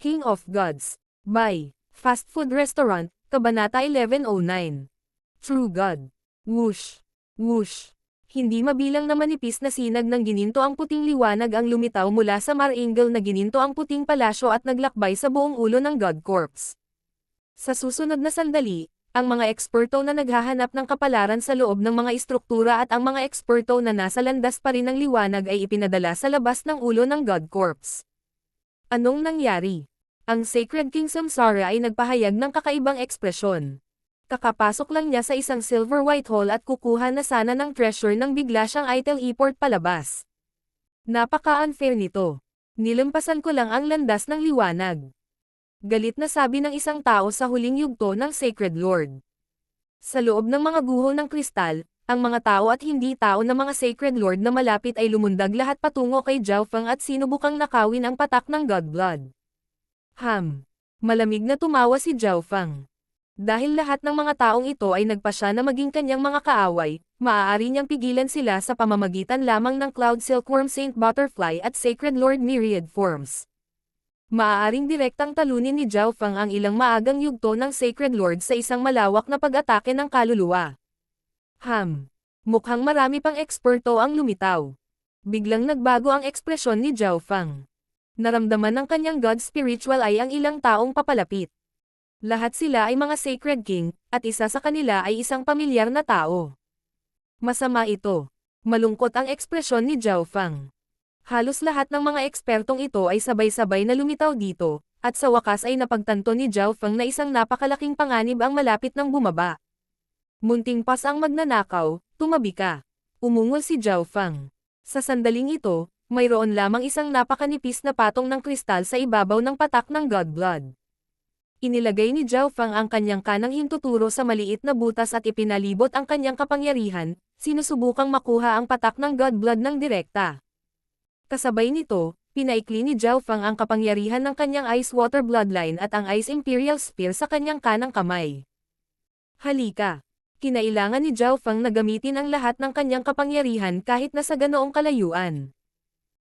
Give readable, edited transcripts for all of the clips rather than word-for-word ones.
King of Gods. By Fast Food Restaurant, Kabanata 1109. True God. Whoosh. Whoosh. Hindi mabilang na manipis na sinag ng gininto ang puting liwanag ang lumitaw mula sa mar-angle na gininto ang puting palasyo at naglakbay sa buong ulo ng God Corpse. Sa susunod na sandali, ang mga eksperto na naghahanap ng kapalaran sa loob ng mga istruktura at ang mga eksperto na nasa landas pa rin ng liwanag ay ipinadala sa labas ng ulo ng God Corpse. Anong nangyari? Ang Sacred King Samsara ay nagpahayag ng kakaibang ekspresyon. Kakapasok lang niya sa isang silver white hall at kukuha na sana ng treasure nang bigla siyang i-teleport palabas. Napaka-unfair nito. Nilampasan ko lang ang landas ng liwanag. Galit na sabi ng isang tao sa huling yugto ng Sacred Lord. Sa loob ng mga guho ng kristal, ang mga tao at hindi tao na mga Sacred Lord na malapit ay lumundag lahat patungo kay Zhao Feng at sinubukang nakawin ang patak ng God Blood. Malamig na tumawa si Zhao Feng. Dahil lahat ng mga taong ito ay nagpasya na maging kanyang mga kaaway, maaari niyang pigilan sila sa pamamagitan lamang ng Cloud Silkworm Saint Butterfly at Sacred Lord Myriad Forms. Maaaring direktang talunin ni Zhao Feng ang ilang maagang yugto ng Sacred Lord sa isang malawak na pag-atake ng kaluluwa. Mukhang marami pang eksperto ang lumitaw. Biglang nagbago ang ekspresyon ni Zhao Feng. Naramdaman ng kanyang God Spiritual ay ang ilang taong papalapit. Lahat sila ay mga Sacred King, at isa sa kanila ay isang pamilyar na tao. Masama ito. Malungkot ang ekspresyon ni Zhao Feng. Halos lahat ng mga ekspertong ito ay sabay-sabay na lumitaw dito, at sa wakas ay napagtanto ni Zhao Feng na isang napakalaking panganib ang malapit ng bumaba. Munting pas ang magnanakaw, tumabi ka. Umungol si Zhao Feng. Sa sandaling ito, mayroon lamang isang napakanipis na patong ng kristal sa ibabaw ng patak ng God Blood. Inilagay ni Zhao Feng ang kanyang kanang hintuturo sa maliit na butas at ipinalibot ang kanyang kapangyarihan, sinusubukang makuha ang patak ng God Blood ng direkta. Kasabay nito, pinaikli ni Zhao Feng ang kapangyarihan ng kanyang Ice Water Bloodline at ang Ice Imperial Spear sa kanyang kanang kamay. Halika! Kinailangan ni Zhao Feng na gamitin ang lahat ng kanyang kapangyarihan kahit nasa ganoong kalayuan.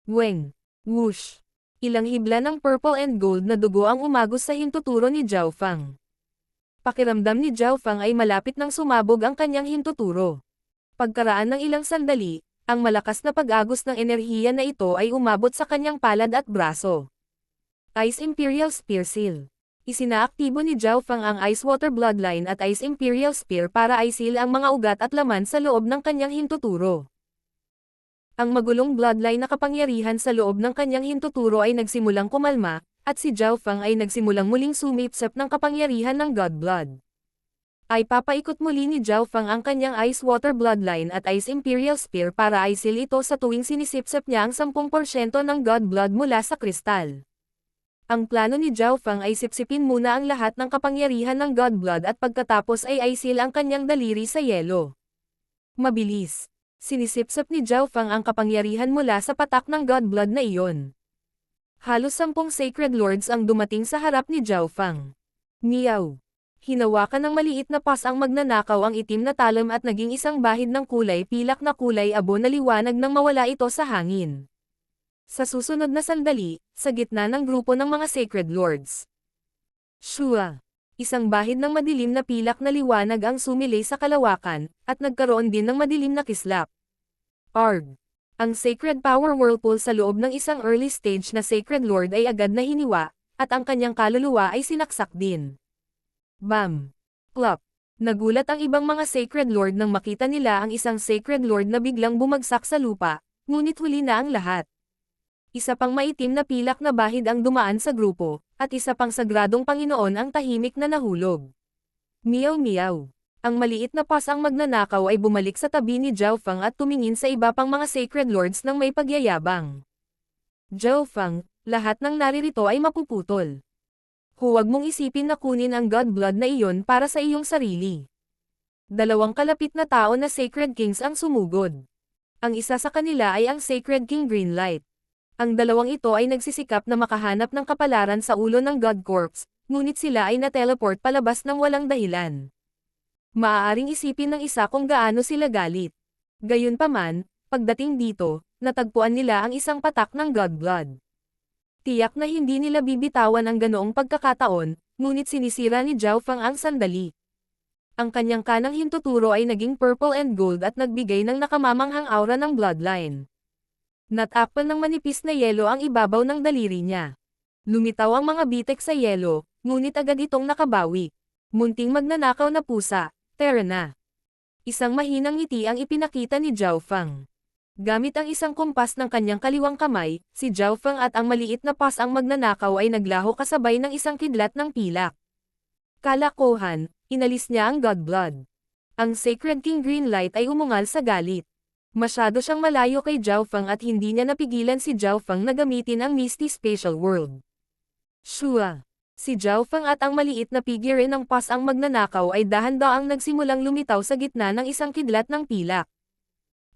Weng! Whoosh! Ilang hibla ng purple and gold na dugo ang umagos sa hintuturo ni Zhao Feng. Pakiramdam ni Zhao Feng ay malapit nang sumabog ang kanyang hintuturo. Pagkaraan ng ilang sandali, ang malakas na pag-agos ng enerhiya na ito ay umabot sa kanyang palad at braso. Ice Imperial Spear Seal. Isinaaktibo ni Zhao Feng ang Ice Water Bloodline at Ice Imperial Spear para i-seal ang mga ugat at laman sa loob ng kanyang hintuturo. Ang magulong bloodline na kapangyarihan sa loob ng kanyang hintuturo ay nagsimulang kumalma, at si Zhao Feng ay nagsimulang muling sumipsip ng kapangyarihan ng God Blood. Ay papaikot muli ni Zhao Feng ang kanyang Ice Water Bloodline at Ice Imperial Spear para i-seal ito sa tuwing sinisipsip niya ang 10% ng God Blood mula sa kristal. Ang plano ni Zhao Feng ay sipsipin muna ang lahat ng kapangyarihan ng God Blood at pagkatapos ay i-seal ang kanyang daliri sa yelo. Mabilis. Sinisipsip ni Zhao Feng ang kapangyarihan mula sa patak ng God Blood na iyon. Halos 10 Sacred Lords ang dumating sa harap ni Zhao Feng. Meow! Hinawakan ng maliit na pas ang magnanakaw ang itim na talam at naging isang bahid ng kulay pilak na kulay abo na liwanag nang mawala ito sa hangin. Sa susunod na sandali, sa gitna ng grupo ng mga Sacred Lords. Shua! Isang bahid ng madilim na pilak na liwanag ang sumilay sa kalawakan, at nagkaroon din ng madilim na kislap. Arg! Ang Sacred Power Whirlpool sa loob ng isang early stage na Sacred Lord ay agad na hiniwa, at ang kanyang kaluluwa ay sinaksak din. Bam! Plop! Nagulat ang ibang mga Sacred Lord nang makita nila ang isang Sacred Lord na biglang bumagsak sa lupa, ngunit huli na ang lahat. Isa pang maitim na pilak na bahid ang dumaan sa grupo, at isa pang sagradong Panginoon ang tahimik na nahulog. Meow meow. Ang maliit na pas ang magnanakaw ay bumalik sa tabi ni Zhao Feng at tumingin sa iba pang mga Sacred Lords ng may pagyayabang. Zhao Feng, lahat ng naririto ay mapuputol. Huwag mong isipin na kunin ang God Blood na iyon para sa iyong sarili. Dalawang kalapit na tao na Sacred Kings ang sumugod. Ang isa sa kanila ay ang Sacred King Greenlight. Ang dalawang ito ay nagsisikap na makahanap ng kapalaran sa ulo ng God Corpse, ngunit sila ay na-teleport palabas ng walang dahilan. Maaaring isipin ng isa kung gaano sila galit. Gayunpaman, pagdating dito, natagpuan nila ang isang patak ng God Blood. Tiyak na hindi nila bibitawan ang ganoong pagkakataon, ngunit sinisira ni Zhao Feng ang sandali. Ang kanyang kanang hintuturo ay naging purple and gold at nagbigay ng nakamamanghang aura ng bloodline. Natakpan ng manipis na yelo ang ibabaw ng daliri niya. Lumitaw ang mga bitek sa yelo, ngunit agad itong nakabawi. Munting magnanakaw na pusa, tara na. Isang mahinang ngiti ang ipinakita ni Zhao Feng. Gamit ang isang kumpas ng kanyang kaliwang kamay, si Zhao Feng at ang maliit na pas ang magnanakaw ay naglaho kasabay ng isang kidlat ng pilak. Kalokohan, inalis niya ang Godblood. Ang Sacred King Greenlight ay umungal sa galit. Masyado siyang malayo kay Zhao Feng at hindi niya napigilan si Zhao Feng na gamitin ang Misty Spatial World. Shua! Si Zhao Feng at ang maliit na figure ng pas ang magnanakaw ay dahan-daang nagsimulang lumitaw sa gitna ng isang kidlat ng pilak.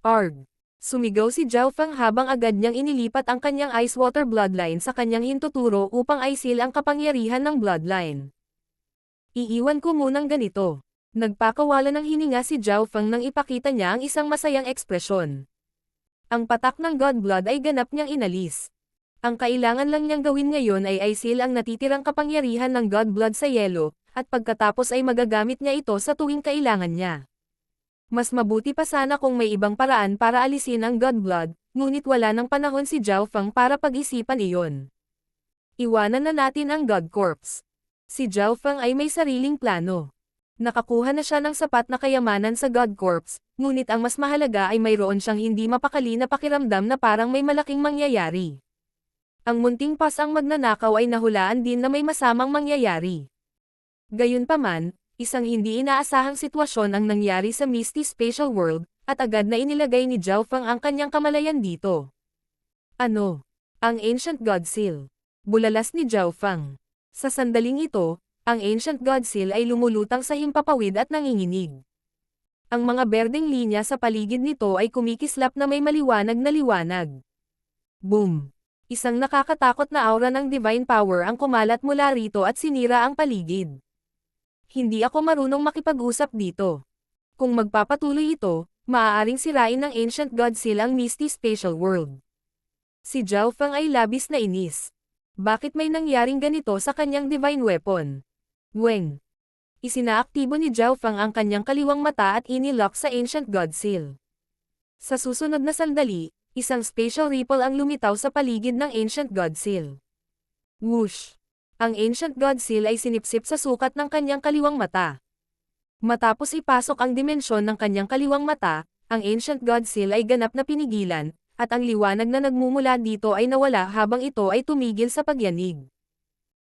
Arg! Sumigaw si Zhao Feng habang agad niyang inilipat ang kanyang Ice Water Bloodline sa kanyang hintuturo upang aisil ang kapangyarihan ng Bloodline. Iiwan ko munang ganito. Nagpakawala ng hininga si Zhao Feng nang ipakita niya ang isang masayang ekspresyon. Ang patak ng Godblood ay ganap niyang inalis. Ang kailangan lang niyang gawin ngayon ay aisil ang natitirang kapangyarihan ng Godblood sa yelo, at pagkatapos ay magagamit niya ito sa tuwing kailangan niya. Mas mabuti pa sana kung may ibang paraan para alisin ang Godblood, ngunit wala ng panahon si Zhao Feng para pag-isipan iyon. Iwanan na natin ang God Corpse. Si Zhao Feng ay may sariling plano. Nakakuha na siya ng sapat na kayamanan sa God Corpse, ngunit ang mas mahalaga ay mayroon siyang hindi mapakali na pakiramdam na parang may malaking mangyayari. Ang munting pas ang magnanakaw ay nahulaan din na may masamang mangyayari. Gayunpaman, isang hindi inaasahang sitwasyon ang nangyari sa Misty Spatial World, at agad na inilagay ni Zhao Feng ang kanyang kamalayan dito. Ano? Ang Ancient God Seal. Bulalas ni Zhao Feng. Sa sandaling ito, ang Ancient God Seal ay lumulutang sa himpapawid at nanginginig. Ang mga berdeng linya sa paligid nito ay kumikislap na may maliwanag na liwanag. Boom! Isang nakakatakot na aura ng divine power ang kumalat mula rito at sinira ang paligid. Hindi ako marunong makipag-usap dito. Kung magpapatuloy ito, maaaring sirain ng Ancient God Seal ang Misty Spatial World. Si Zhao Feng ay labis na inis. Bakit may nangyaring ganito sa kanyang divine weapon? Weng! Isinaaktibo ni Zhao Feng ang kanyang kaliwang mata at inilock sa Ancient God Seal. Sa susunod na sandali, isang spatial ripple ang lumitaw sa paligid ng Ancient God Seal. Whoosh! Ang Ancient God Seal ay sinipsip sa sukat ng kanyang kaliwang mata. Matapos ipasok ang dimensyon ng kanyang kaliwang mata, ang Ancient God Seal ay ganap na pinigilan, at ang liwanag na nagmumula dito ay nawala habang ito ay tumigil sa pagyanig.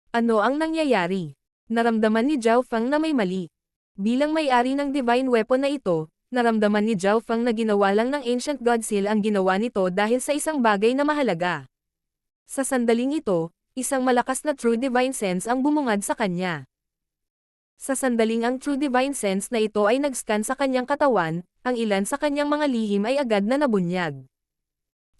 Ano ang nangyayari? Naramdaman ni Zhao Feng na may mali. Bilang may-ari ng divine weapon na ito, naramdaman ni Zhao Feng na ginawa lang ng Ancient God Seal ang ginawa nito dahil sa isang bagay na mahalaga. Sa sandaling ito, isang malakas na True Divine Sense ang bumungad sa kanya. Sa sandaling ang True Divine Sense na ito ay nag-scan sa kanyang katawan, ang ilan sa kanyang mga lihim ay agad na nabunyag.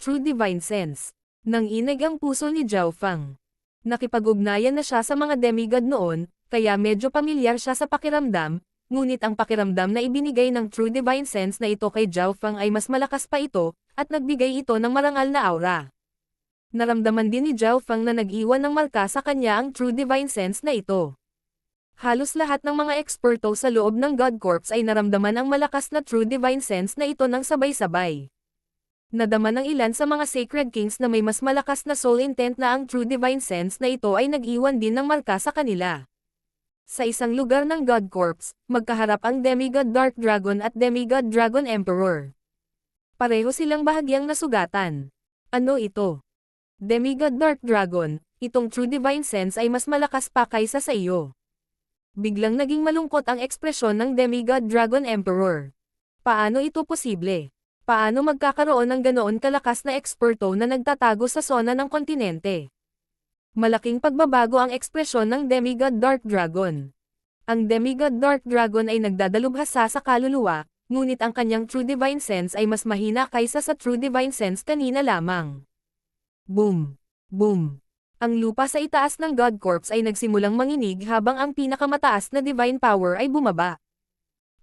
True Divine Sense. Nanginig ang puso ni Zhao Feng. Nakipag-ugnayan na siya sa mga demigod noon, kaya medyo pamilyar siya sa pakiramdam, ngunit ang pakiramdam na ibinigay ng True Divine Sense na ito kay Zhao Feng ay mas malakas pa ito, at nagbigay ito ng marangal na aura. Naramdaman din ni Zhao Feng na nag-iwan ng marka sa kanya ang True Divine Sense na ito. Halos lahat ng mga eksperto sa loob ng God Corps ay naramdaman ang malakas na True Divine Sense na ito ng sabay-sabay. Nadama ng ilan sa mga Sacred Kings na may mas malakas na soul intent na ang True Divine Sense na ito ay nag-iwan din ng marka sa kanila. Sa isang lugar ng God Corps, magkaharap ang Demigod Dark Dragon at Demigod Dragon Emperor. Pareho silang bahagyang nasugatan. Ano ito? Demigod Dark Dragon, itong True Divine Sense ay mas malakas pa kaysa sa iyo. Biglang naging malungkot ang ekspresyon ng Demigod Dragon Emperor. Paano ito posible? Paano magkakaroon ng ganoon kalakas na eksperto na nagtatago sa sona ng kontinente? Malaking pagbabago ang ekspresyon ng Demigod Dark Dragon. Ang Demigod Dark Dragon ay nagdadalubhasa sa kaluluwa, ngunit ang kanyang True Divine Sense ay mas mahina kaysa sa True Divine Sense kanina lamang. Boom! Boom! Ang lupa sa itaas ng God Corps ay nagsimulang manginig habang ang pinakamataas na Divine Power ay bumaba.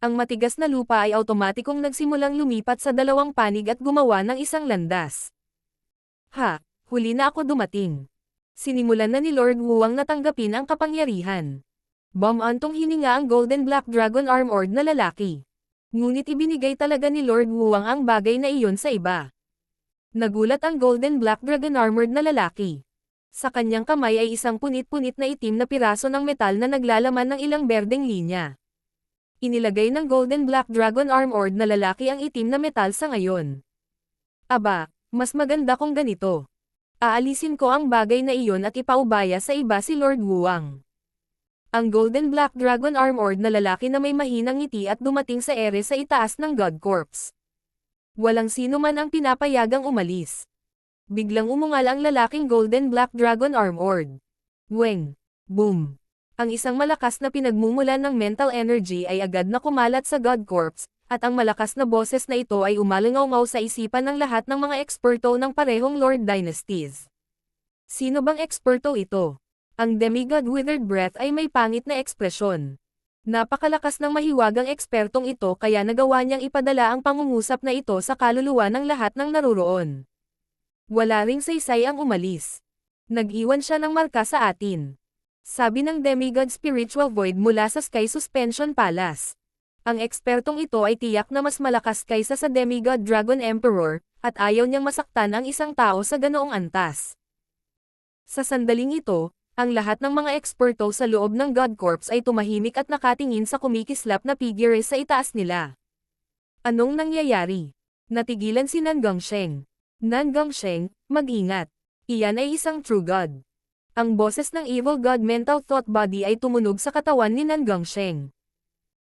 Ang matigas na lupa ay automatikong nagsimulang lumipat sa dalawang panig at gumawa ng isang landas. Ha! Huli na ako dumating. Sinimulan na ni Lord Wu ang natanggapin ang kapangyarihan. Bumantong hininga ang Golden Black Dragon Armored na lalaki. Ngunit ibinigay talaga ni Lord Wu ang bagay na iyon sa iba. Nagulat ang Golden Black Dragon Armored na lalaki. Sa kanyang kamay ay isang punit-punit na itim na piraso ng metal na naglalaman ng ilang berdeng linya. Inilagay ng Golden Black Dragon Armored na lalaki ang itim na metal sa ngayon. Aba, mas maganda kung ganito. Aalisin ko ang bagay na iyon at ipaubaya sa iba si Lord Wuang. Ang Golden Black Dragon Armored na lalaki na may mahinang ngiti at dumating sa ere sa itaas ng God Corps. Walang sino man ang pinapayagang umalis. Biglang umungal ang lalaking Golden Black Dragon Armored. Weng! Boom! Ang isang malakas na pinagmumulan ng mental energy ay agad na kumalat sa God Corps, at ang malakas na boses na ito ay umalingaw sa isipan ng lahat ng mga eksperto ng parehong Lord Dynasties. Sino bang eksperto ito? Ang Demigod Withered Breath ay may pangit na ekspresyon. Napakalakas ng mahiwagang ekspertong ito kaya nagawa niyang ipadala ang pangungusap na ito sa kaluluwa ng lahat ng naruroon. Wala ring saysay ang umalis. Nag-iwan siya ng marka sa atin. Sabi ng Demigod Spiritual Void mula sa Sky Suspension Palace. Ang ekspertong ito ay tiyak na mas malakas kaysa sa Demigod Dragon Emperor, at ayaw niyang masaktan ang isang tao sa ganoong antas. Sa sandaling ito, ang lahat ng mga eksperto sa loob ng God Corps ay tumahimik at nakatingin sa kumikislap na figure sa itaas nila. Anong nangyayari? Natigilan si Nan Gongsheng. Nan Gongsheng, mag-ingat. Iyan ay isang true God. Ang boses ng Evil God Mental Thought Body ay tumunog sa katawan ni Nan Gongsheng.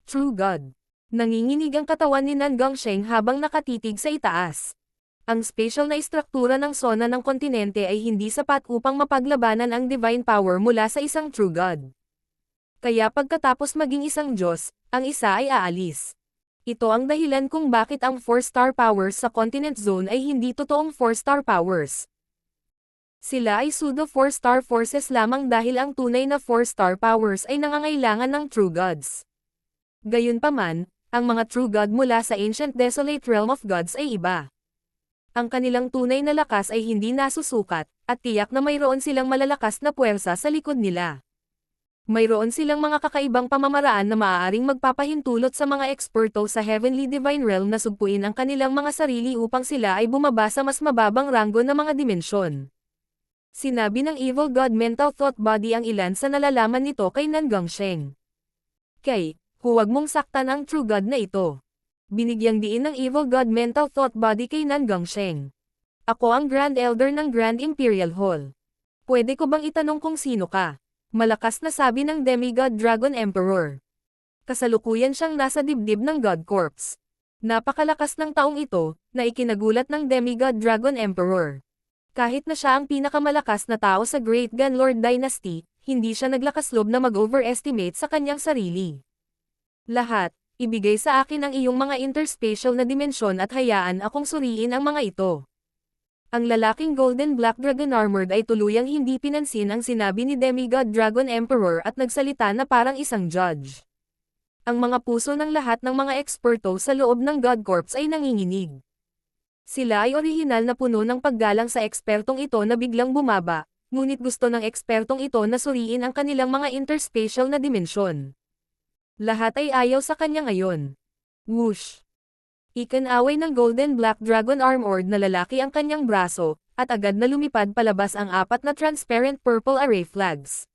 True God. Nanginginig ang katawan ni Nan Gongsheng habang nakatitig sa itaas. Ang spatial na istruktura ng sona ng kontinente ay hindi sapat upang mapaglabanan ang divine power mula sa isang true God. Kaya pagkatapos maging isang Diyos, ang isa ay aalis. Ito ang dahilan kung bakit ang 4-star powers sa continent zone ay hindi totoong 4-star powers. Sila ay pseudo 4-star forces lamang dahil ang tunay na 4-star powers ay nangangailangan ng true gods. Gayunpaman, ang mga true god mula sa ancient desolate realm of gods ay iba. Ang kanilang tunay na lakas ay hindi nasusukat, at tiyak na mayroon silang malalakas na puwersa sa likod nila. Mayroon silang mga kakaibang pamamaraan na maaaring magpapahintulot sa mga eksperto sa Heavenly Divine Realm na sugpuin ang kanilang mga sarili upang sila ay bumaba sa mas mababang ranggo na mga dimensyon. Sinabi ng Evil God Mental Thought Body ang ilan sa nalalaman nito kay Nan Gongsheng. Kay, huwag mong saktan ang true God na ito. Binigyang diin ng Evil God Mental Thought Body kay Nan Gongsheng. Ako ang Grand Elder ng Grand Imperial Hall. Pwede ko bang itanong kung sino ka? Malakas na sabi ng Demigod Dragon Emperor. Kasalukuyan siyang nasa dibdib ng God Corps. Napakalakas ng taong ito, na ikinagulat ng Demigod Dragon Emperor. Kahit na siya ang pinakamalakas na tao sa Great Gun Lord Dynasty, hindi siya naglakasloob na mag-overestimate sa kanyang sarili. Lahat, ibigay sa akin ang iyong mga interspatial na dimensyon at hayaan akong suriin ang mga ito. Ang lalaking Golden Black Dragon Armored ay tuluyang hindi pinansin ang sinabi ni Demigod Dragon Emperor at nagsalita na parang isang judge. Ang mga puso ng lahat ng mga eksperto sa loob ng God Corps ay nanginginig. Sila ay orihinal na puno ng paggalang sa ekspertong ito na biglang bumaba, ngunit gusto ng ekspertong ito na suriin ang kanilang mga interspatial na dimensyon. Lahat ay ayaw sa kanya ngayon. Whoosh! Ikanaway ng Golden Black Dragon Armored na lalaki ang kanyang braso, at agad na lumipad palabas ang 4 na transparent purple array flags.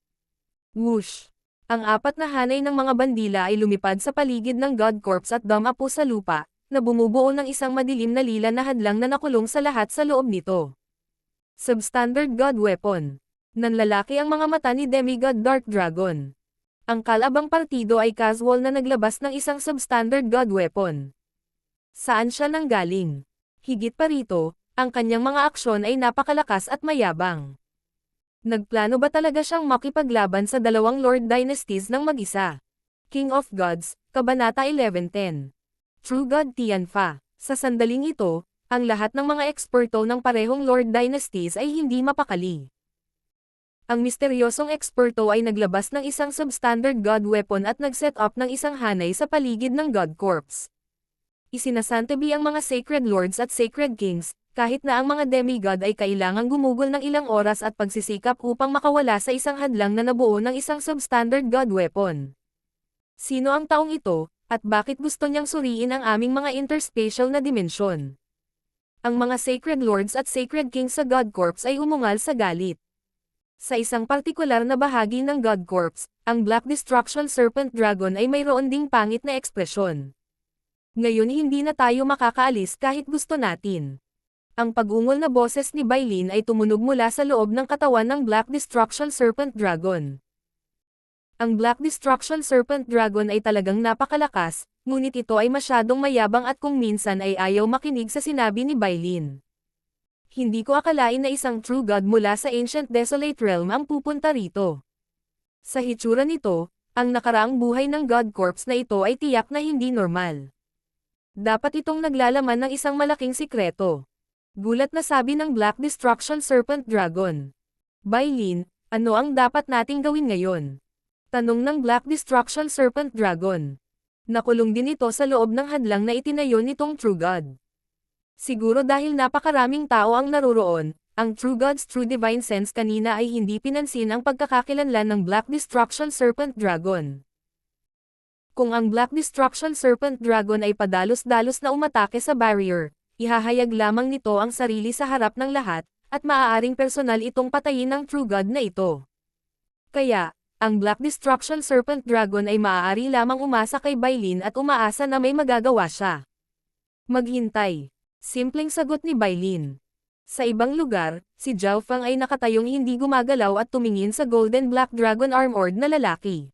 Whoosh! Ang 4 na hanay ng mga bandila ay lumipad sa paligid ng God Corps at dumapo sa lupa, na bumubuo ng isang madilim na lila na hadlang na nakulong sa lahat sa loob nito. Substandard God Weapon. Nanlalaki ang mga mata ni Demigod Dark Dragon. Ang kalabang partido ay casual na naglabas ng isang substandard God Weapon. Saan siya nanggaling? Higit pa rito, ang kanyang mga aksyon ay napakalakas at mayabang. Nagplano ba talaga siyang makipaglaban sa dalawang Lord Dynasties ng mag-isa? King of Gods, Kabanata 11:10. True God Tianfa. Sa sandaling ito, ang lahat ng mga eksperto ng parehong Lord Dynasties ay hindi mapakali. Ang misteryosong eksperto ay naglabas ng isang substandard God Weapon at nag-set up ng isang hanay sa paligid ng God Corps. Isinasantabi ang mga Sacred Lords at Sacred Kings, kahit na ang mga demigod ay kailangang gumugol ng ilang oras at pagsisikap upang makawala sa isang hadlang na nabuo ng isang substandard god weapon. Sino ang taong ito, at bakit gusto niyang suriin ang aming mga interspatial na dimensyon? Ang mga Sacred Lords at Sacred Kings sa God Corps ay umungal sa galit. Sa isang partikular na bahagi ng God Corps, ang Black Destruction Serpent Dragon ay mayroon ding pangit na ekspresyon. Ngayon hindi na tayo makakaalis kahit gusto natin. Ang pag-ungol na boses ni Bailin ay tumunog mula sa loob ng katawan ng Black Destruction Serpent Dragon. Ang Black Destruction Serpent Dragon ay talagang napakalakas, ngunit ito ay masyadong mayabang at kung minsan ay ayaw makinig sa sinabi ni Bailin. Hindi ko akalain na isang true god mula sa Ancient Desolate Realm ang pupunta rito. Sa hitsura nito, ang nakaraang buhay ng God Corps na ito ay tiyak na hindi normal. Dapat itong naglalaman ng isang malaking sikreto. Gulat na sabi ng Black Destruction Serpent Dragon. Bailin, ano ang dapat nating gawin ngayon? Tanong ng Black Destruction Serpent Dragon. Nakulong din ito sa loob ng hadlang na itinayo nitong True God. Siguro dahil napakaraming tao ang naroroon, ang True God's True Divine Sense kanina ay hindi pinansin ang pagkakakilanlan ng Black Destruction Serpent Dragon. Kung ang Black Destruction Serpent Dragon ay padalos-dalos na umatake sa barrier, ihahayag lamang nito ang sarili sa harap ng lahat, at maaaring personal itong patayin ng True God na ito. Kaya, ang Black Destruction Serpent Dragon ay maaari lamang umasa kay Bailin at umaasa na may magagawa siya. Maghintay. Simpleng sagot ni Bailin. Sa ibang lugar, si Zhao Fang ay nakatayong hindi gumagalaw at tumingin sa Golden Black Dragon Armored na lalaki.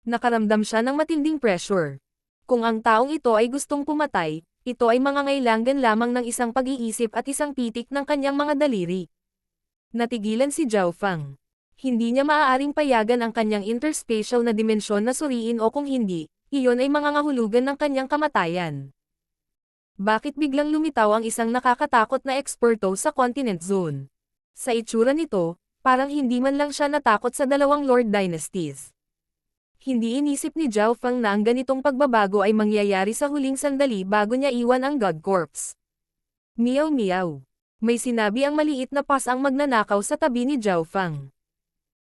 Nakaramdam siya ng matinding pressure. Kung ang taong ito ay gustong pumatay, ito ay mangangailangan lamang ng isang pag-iisip at isang pitik ng kanyang mga daliri. Natigilan si Zhao Fang. Hindi niya maaaring payagan ang kanyang interspatial na dimensyon na suriin o kung hindi, iyon ay mangangahulugan ng kanyang kamatayan. Bakit biglang lumitaw ang isang nakakatakot na eksperto sa Continent Zone? Sa itsura nito, parang hindi man lang siya natakot sa dalawang Lord Dynasties. Hindi inisip ni Zhao Fang na ang ganitong pagbabago ay mangyayari sa huling sandali bago niya iwan ang God Corps. Meow meow. May sinabi ang maliit na pas ang magnanakaw sa tabi ni Zhao Fang.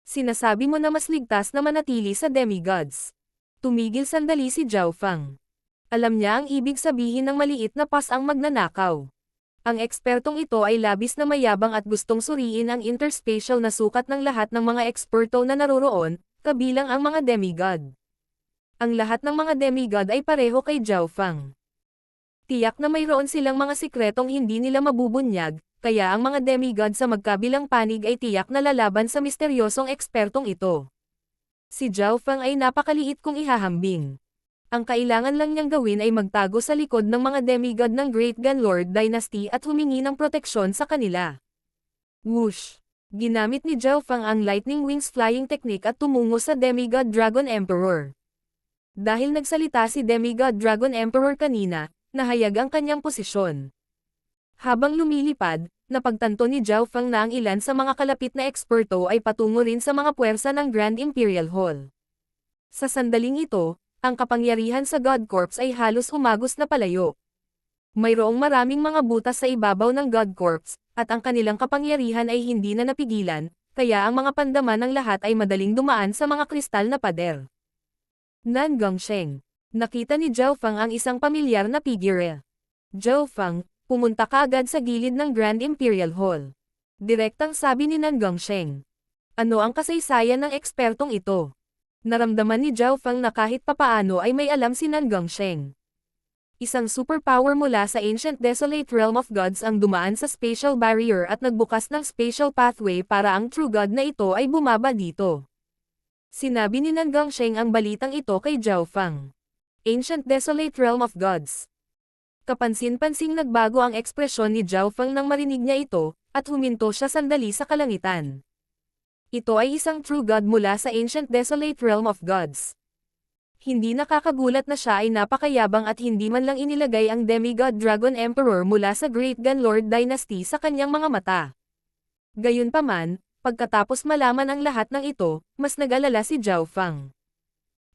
Sinasabi mo na mas ligtas na manatili sa demigods. Tumigil sandali si Zhao Fang. Alam niya ang ibig sabihin ng maliit na pas ang magnanakaw. Ang ekspertong ito ay labis na mayabang at gustong suriin ang interspatial na sukat ng lahat ng mga eksperto na naroroon, kabilang ang mga demigod. Ang lahat ng mga demigod ay pareho kay Zhao Fang. Tiyak na mayroon silang mga sikretong hindi nila mabubunyag, kaya ang mga demigod sa magkabilang panig ay tiyak na lalaban sa misteryosong ekspertong ito. Si Zhao Fang ay napakaliit kung ihahambing. Ang kailangan lang niyang gawin ay magtago sa likod ng mga demigod ng Great Gun Lord Dynasty at humingi ng proteksyon sa kanila. Whoosh! Ginamit ni Zhao Fang ang Lightning Wings Flying Technique at tumungo sa Demigod Dragon Emperor. Dahil nagsalita si Demigod Dragon Emperor kanina, nahayag ang kanyang posisyon. Habang lumilipad, napagtanto ni Zhao Fang na ang ilan sa mga kalapit na eksperto ay patungo rin sa mga puwersa ng Grand Imperial Hall. Sa sandaling ito, ang kapangyarihan sa God Corps ay halos umagos na palayo. Mayroong maraming mga butas sa ibabaw ng God Corps, at ang kanilang kapangyarihan ay hindi na napigilan, kaya ang mga pandaman ng lahat ay madaling dumaan sa mga kristal na pader. Nan Gongsheng. Nakita ni Zhao Fang ang isang pamilyar na figure. Zhao Fang, pumunta ka agad sa gilid ng Grand Imperial Hall. Direktang sabi ni Nan Gongsheng. Ano ang kasaysayan ng ekspertong ito? Naramdaman ni Zhao Fang na kahit papaano ay may alam si Nan Gongsheng. Isang superpower mula sa Ancient Desolate Realm of Gods ang dumaan sa spatial barrier at nagbukas ng spatial pathway para ang True God na ito ay bumaba dito. Sinabi ni Nan Gongsheng ang balitang ito kay Zhao Fang. Ancient Desolate Realm of Gods. Kapansin-pansing nagbago ang ekspresyon ni Zhao Fang nang marinig niya ito, at huminto siya sandali sa kalangitan. Ito ay isang true god mula sa Ancient Desolate Realm of Gods. Hindi nakakagulat na siya ay napakayabang at hindi man lang inilagay ang Demigod Dragon Emperor mula sa Great Gun Lord Dynasty sa kanyang mga mata. Gayunpaman, pagkatapos malaman ang lahat ng ito, mas nag-alala si Zhao Fang.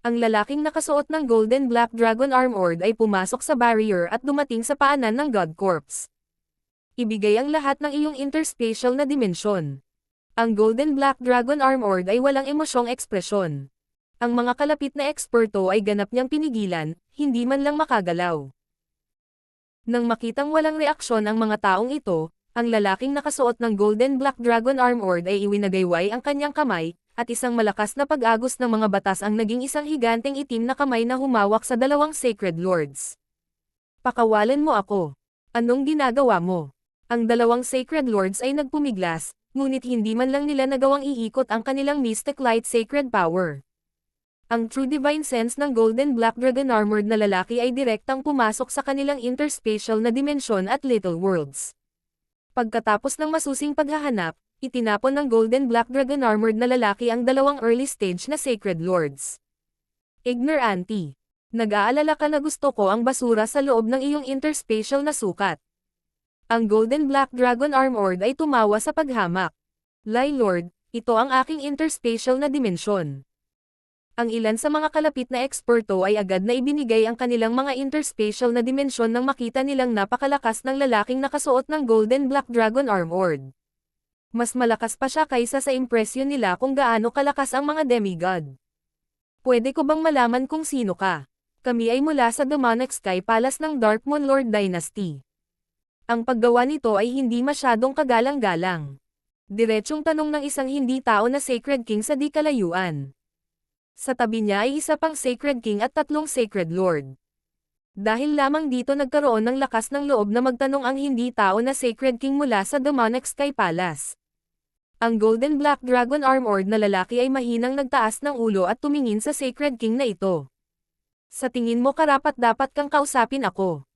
Ang lalaking nakasuot ng Golden Black Dragon Armored ay pumasok sa barrier at dumating sa paanan ng God Corps. Ibigay ang lahat ng iyong interspatial na dimensyon. Ang Golden Black Dragon Armored ay walang emosyong ekspresyon. Ang mga kalapit na eksperto ay ganap niyang pinigilan, hindi man lang makagalaw. Nang makitang walang reaksyon ang mga taong ito, ang lalaking nakasuot ng Golden Black Dragon Armored ay iwinagayway ang kanyang kamay, at isang malakas na pag-agos ng mga batas ang naging isang higanteng itim na kamay na humawak sa dalawang Sacred Lords. Pakawalan mo ako. Anong ginagawa mo? Ang dalawang Sacred Lords ay nagpumiglas, ngunit hindi man lang nila nagawang iikot ang kanilang Mystic Light Sacred Power. Ang True Divine Sense ng Golden Black Dragon Armored na lalaki ay direktang pumasok sa kanilang interspatial na dimensyon at Little Worlds. Pagkatapos ng masusing paghahanap, itinapon ng Golden Black Dragon Armored na lalaki ang dalawang early stage na Sacred Lords. Ignorante. Nag-aalala ka na gusto ko ang basura sa loob ng iyong interspatial na sukat. Ang Golden Black Dragon Armored ay tumawa sa paghamak. Lie Lord, ito ang aking interspatial na dimensyon. Ang ilan sa mga kalapit na eksperto ay agad na ibinigay ang kanilang mga interspatial na dimensyon nang makita nilang napakalakas ng lalaking nakasuot ng Golden Black Dragon Armored. Mas malakas pa siya kaysa sa impresyon nila kung gaano kalakas ang mga demigod. Pwede ko bang malaman kung sino ka? Kami ay mula sa Demonic Sky Palace ng Darkmoon Lord Dynasty. Ang paggawa nito ay hindi masyadong kagalang-galang. Diretsyong tanong ng isang hindi tao na Sacred King sa di kalayuan. Sa tabi niya ay isa pang Sacred King at tatlong Sacred Lord. Dahil lamang dito nagkaroon ng lakas ng loob na magtanong ang hindi tao na Sacred King mula sa Demonic Sky Palace. Ang Golden Black Dragon Armored na lalaki ay mahinang nagtaas ng ulo at tumingin sa Sacred King na ito. Sa tingin mo karapat-dapat kang kausapin ako.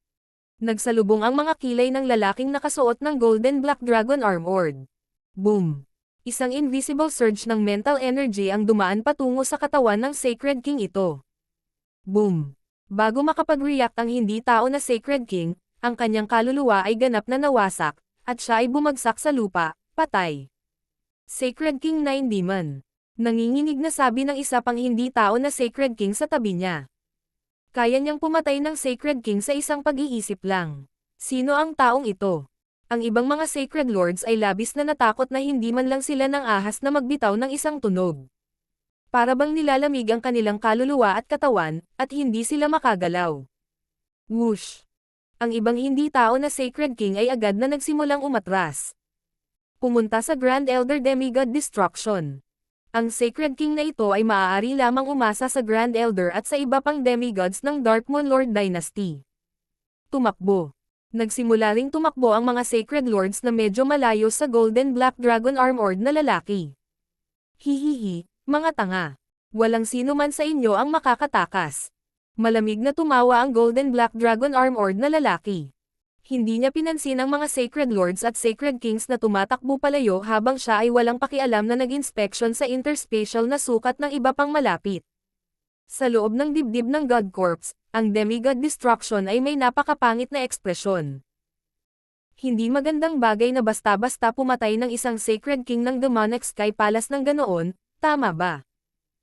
Nagsalubong ang mga kilay ng lalaking nakasuot ng Golden Black Dragon Armored. Boom! Isang invisible surge ng mental energy ang dumaan patungo sa katawan ng Sacred King ito. Boom! Bago makapag-react ang hindi tao na Sacred King, ang kanyang kaluluwa ay ganap na nawasak, at siya ay bumagsak sa lupa, patay. Sacred King Nine Demon. Nanginginig na sabi ng isa pang hindi tao na Sacred King sa tabi niya. Kaya niyang pumatay ng Sacred King sa isang pag-iisip lang. Sino ang taong ito? Ang ibang mga Sacred Lords ay labis na natakot na hindi man lang sila nang ahas na magbitaw ng isang tunog. Para bang nilalamig ang kanilang kaluluwa at katawan, at hindi sila makagalaw. Whoosh! Ang ibang hindi tao na Sacred King ay agad na nagsimulang umatras. Pumunta sa Grand Elder Demigod Destruction. Ang Sacred King na ito ay maaari lamang umasa sa Grand Elder at sa iba pang demigods ng Darkmoon Lord Dynasty. Tumakbo. Nagsimula ring tumakbo ang mga Sacred Lords na medyo malayo sa Golden Black Dragon Armored na lalaki. Hihihi, mga tanga. Walang sino man sa inyo ang makakatakas. Malamig na tumawa ang Golden Black Dragon Armored na lalaki. Hindi niya pinansin ang mga Sacred Lords at Sacred Kings na tumatakbo palayo habang siya ay walang pakialam na nag-inspection sa interspatial na sukat ng iba pang malapit. Sa loob ng dibdib ng God Corps, ang Demigod Destruction ay may napakapangit na ekspresyon. Hindi magandang bagay na basta-basta pumatay ng isang Sacred King ng Demonic Sky Palace ng ganoon, tama ba?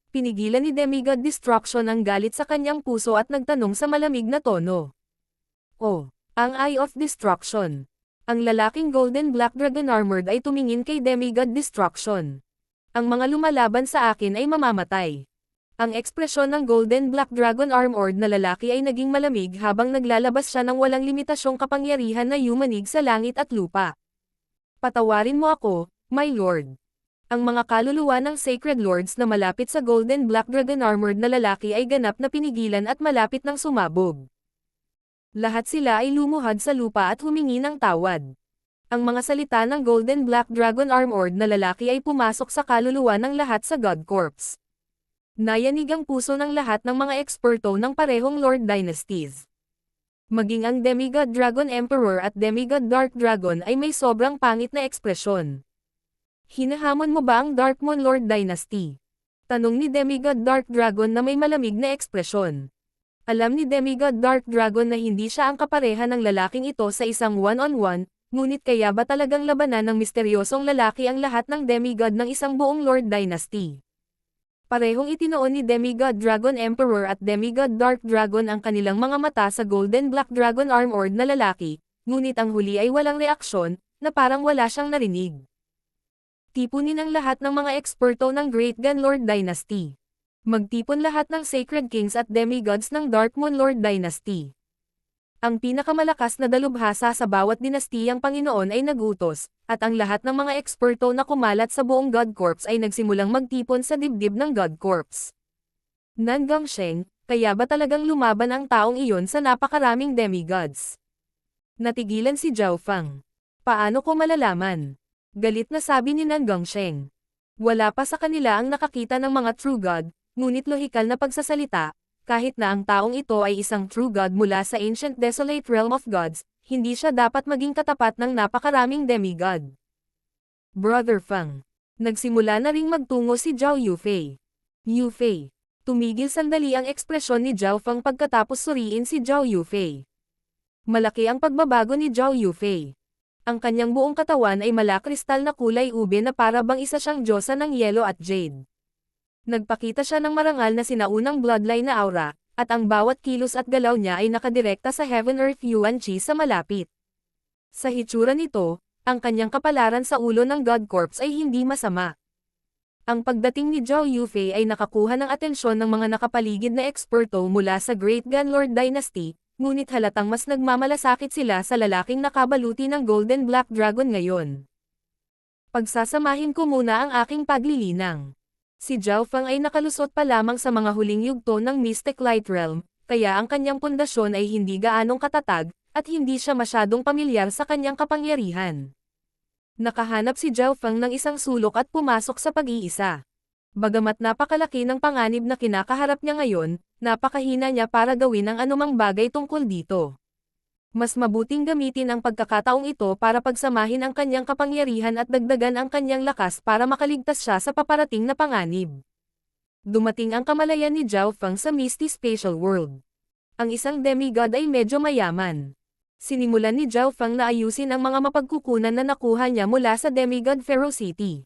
Pinigilan ni Demigod Destruction ang galit sa kanyang puso at nagtanong sa malamig na tono. Oh, ang Eye of Destruction. Ang lalaking Golden Black Dragon Armored ay tumingin kay Demigod Destruction. Ang mga lumalaban sa akin ay mamamatay. Ang ekspresyon ng Golden Black Dragon Armored na lalaki ay naging malamig habang naglalabas siya ng walang limitasyong kapangyarihan na yumanig sa langit at lupa. Patawarin mo ako, my lord. Ang mga kaluluwa ng Sacred Lords na malapit sa Golden Black Dragon Armored na lalaki ay ganap na pinigilan at malapit ng sumabog. Lahat sila ay lumuhad sa lupa at humingi ng tawad. Ang mga salita ng Golden Black Dragon Armored na lalaki ay pumasok sa kaluluwa ng lahat sa God Corps. Nayanig ang puso ng lahat ng mga eksperto ng parehong Lord Dynasties. Maging ang Demigod Dragon Emperor at Demigod Dark Dragon ay may sobrang pangit na ekspresyon. Hinahamon mo ba ang Darkmoon Lord Dynasty? Tanong ni Demigod Dark Dragon na may malamig na ekspresyon. Alam ni Demigod Dark Dragon na hindi siya ang kapareha ng lalaking ito sa isang one-on-one, ngunit kaya ba talagang labanan ng misteryosong lalaki ang lahat ng Demigod ng isang buong Lord Dynasty? Parehong itinoon ni Demigod Dragon Emperor at Demigod Dark Dragon ang kanilang mga mata sa Golden Black Dragon Armored na lalaki, ngunit ang huli ay walang reaksyon, na parang wala siyang narinig. Tipunin ang lahat ng mga eksperto ng Great Gunlord Dynasty. Magtipon lahat ng Sacred Kings at Demigods ng Dark Moon Lord Dynasty. Ang pinakamalakas na dalubhasa sa bawat dinastiyang Panginoon ay nagutos, at ang lahat ng mga eksperto na kumalat sa buong God Corps ay nagsimulang magtipon sa dibdib ng God Corps. Nan Gongsheng, kaya ba talagang lumaban ang taong iyon sa napakaraming demigods? Natigilan si Zhao Fang. Paano ko malalaman? Galit na sabi ni Nan Gongsheng. Wala pa sa kanila ang nakakita ng mga true God, ngunit lohikal na pagsasalita, kahit na ang taong ito ay isang true God mula sa ancient desolate realm of gods, hindi siya dapat maging katapat ng napakaraming demigod. Brother Fang. Nagsimula na ring magtungo si Zhao Yufei. Yufei. Tumigil sandali ang ekspresyon ni Zhao Fang pagkatapos suriin si Zhao Yufei. Malaki ang pagbabago ni Zhao Yufei. Ang kanyang buong katawan ay malakristal na kulay ube na para bang isa siyang diyosa ng yelo at jade. Nagpakita siya ng marangal na sinaunang bloodline na aura, at ang bawat kilos at galaw niya ay nakadirekta sa Heaven Earth Yuan Chi sa malapit. Sa hitsura nito, ang kanyang kapalaran sa ulo ng God Corps ay hindi masama. Ang pagdating ni Zhao Yufei ay nakakuha ng atensyon ng mga nakapaligid na eksperto mula sa Great Gunlord Dynasty, ngunit halatang mas nagmamalasakit sila sa lalaking nakabaluti ng Golden Black Dragon ngayon. Pagsasamahin ko muna ang aking paglilinang. Si Zhao Fang ay nakalusot pa lamang sa mga huling yugto ng Mystic Light Realm, kaya ang kanyang pundasyon ay hindi gaanong katatag, at hindi siya masyadong pamilyar sa kanyang kapangyarihan. Nakahanap si Zhao Fang ng isang sulok at pumasok sa pag-iisa. Bagamat napakalaki ng panganib na kinakaharap niya ngayon, napakahina niya para gawin ang anumang bagay tungkol dito. Mas mabuting gamitin ang pagkakataong ito para pagsamahin ang kanyang kapangyarihan at dagdagan ang kanyang lakas para makaligtas siya sa paparating na panganib. Dumating ang kamalayan ni Zhao Fang sa Misty Spatial World. Ang isang demigod ay medyo mayaman. Sinimulan ni Zhao Fang na ayusin ang mga mapagkukunan na nakuha niya mula sa Demigod Ferocity.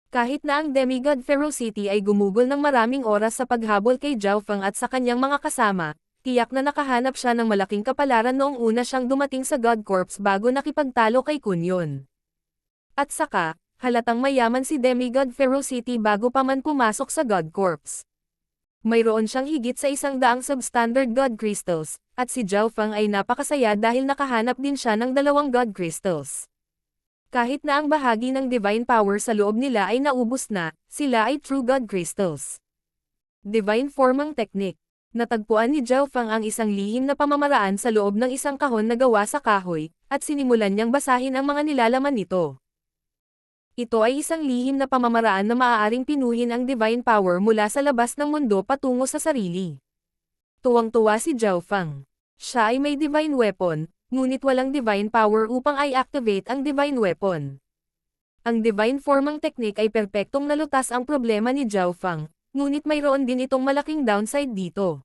Kahit na ang Demigod Ferocity ay gumugol ng maraming oras sa paghabol kay Zhao Fang at sa kanyang mga kasama, tiyak na nakahanap siya ng malaking kapalaran noong una siyang dumating sa God Corps bago nakipagtalo kay Kunyon. At saka, halatang mayaman si Demigod Ferocity bago pa man pumasok sa God Corps. Mayroon siyang higit sa 100 substandard God Crystals, at si Zhao Fang ay napakasaya dahil nakahanap din siya ng 2 God Crystals. Kahit na ang bahagi ng divine power sa loob nila ay naubos na, sila ay true God Crystals. Divine Forming Technique. Natagpuan ni Zhao Fang ang isang lihim na pamamaraan sa loob ng isang kahon na gawa sa kahoy, at sinimulan niyang basahin ang mga nilalaman nito. Ito ay isang lihim na pamamaraan na maaaring pinuhin ang divine power mula sa labas ng mundo patungo sa sarili. Tuwang-tuwa si Zhao Fang. Siya ay may divine weapon, ngunit walang divine power upang i-activate ang divine weapon. Ang divine forming technique ay perpektong nalutas ang problema ni Zhao Fang, ngunit mayroon din itong malaking downside dito.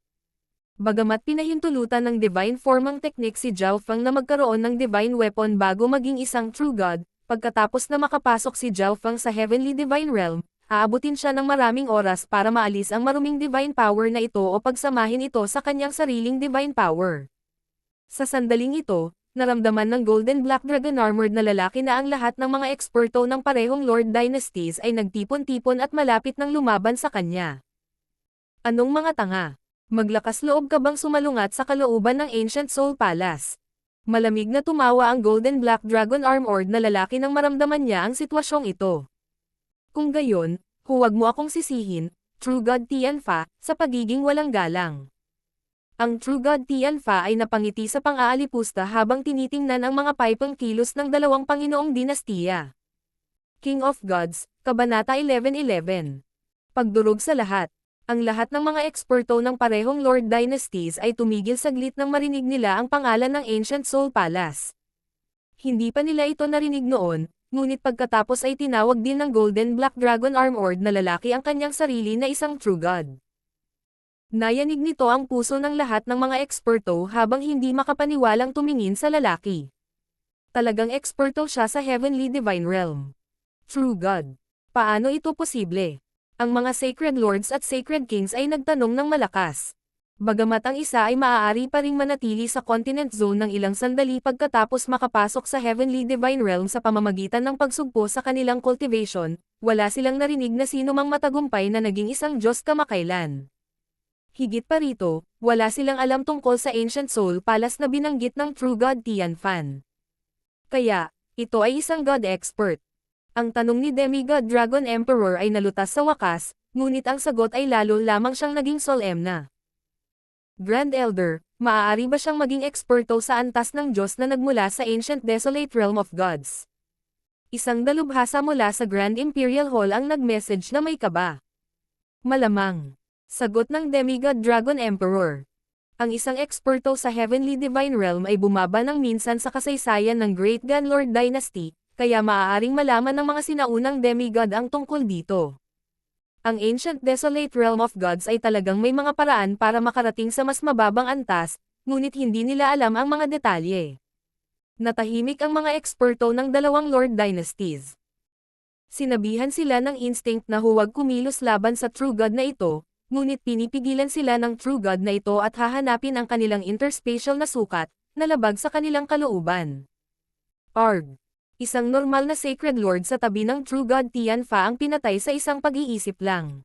Bagamat pinahintulutan ng divine forming technique si Zhao Fang na magkaroon ng divine weapon bago maging isang true god, pagkatapos na makapasok si Zhao Fang sa Heavenly Divine Realm, aabutin siya ng maraming oras para maalis ang maruming divine power na ito o pagsamahin ito sa kanyang sariling divine power. Sa sandaling ito, naramdaman ng Golden Black Dragon Armored na lalaki na ang lahat ng mga eksperto ng parehong Lord Dynasties ay nagtipon-tipon at malapit ng lumaban sa kanya. Anong mga tanga? Maglakas loob ka bang sumalungat sa kalooban ng Ancient Soul Palace? Malamig na tumawa ang Golden Black Dragon Armored na lalaki nang maramdaman niya ang sitwasyong ito. Kung gayon, huwag mo akong sisihin, True God Tianfa, sa pagiging walang galang. Ang True God Tianfa ay napangiti sa pang-aalipusta habang tinitingnan ang mga paipang kilos ng 2 Panginoong dinastiya. King of Gods, Kabanata 11:11. Pagdurog sa lahat. Ang lahat ng mga eksperto ng parehong Lord Dynasties ay tumigil saglit nang marinig nila ang pangalan ng Ancient Soul Palace. Hindi pa nila ito narinig noon, ngunit pagkatapos ay tinawag din ng Golden Black Dragon Armored na lalaki ang kanyang sarili na isang true god. Nayanig nito ang puso ng lahat ng mga eksperto habang hindi makapaniwalang tumingin sa lalaki. Talagang eksperto siya sa Heavenly Divine Realm. True God. Paano ito posible? Ang mga Sacred Lords at Sacred Kings ay nagtanong ng malakas. Bagamat ang isa ay maaari pa ring manatili sa continent zone ng ilang sandali pagkatapos makapasok sa Heavenly Divine Realm sa pamamagitan ng pagsugpo sa kanilang cultivation, wala silang narinig na sino mang matagumpay na naging isang Diyos kamakailan. Higit pa rito, wala silang alam tungkol sa Ancient Soul Palace na binanggit ng True God Tianfan. Kaya, ito ay isang God expert. Ang tanong ni Demigod Dragon Emperor ay nalutas sa wakas, ngunit ang sagot ay lalo lamang siyang naging solemn. Grand Elder, maaari ba siyang maging eksperto sa antas ng Diyos na nagmula sa Ancient Desolate Realm of Gods? Isang dalubhasa mula sa Grand Imperial Hall ang nag-message na may kaba. Malamang. Sagot ng Demigod Dragon Emperor. Ang isang eksperto sa Heavenly Divine Realm ay bumaba ng minsan sa kasaysayan ng Great Gunlord Dynasty, kaya maaaring malaman ng mga sinaunang demigod ang tungkol dito. Ang Ancient Desolate Realm of Gods ay talagang may mga paraan para makarating sa mas mababang antas, ngunit hindi nila alam ang mga detalye. Natahimik ang mga eksperto ng dalawang Lord Dynasties. Sinabihan sila ng instinct na huwag kumilos laban sa True God na ito, ngunit pinipigilan sila ng True God na ito at hahanapin ang kanilang interspatial na sukat, na labag sa kanilang kalooban. Arg. Isang normal na Sacred Lord sa tabi ng True God Tianfa ang pinatay sa isang pag-iisip lang.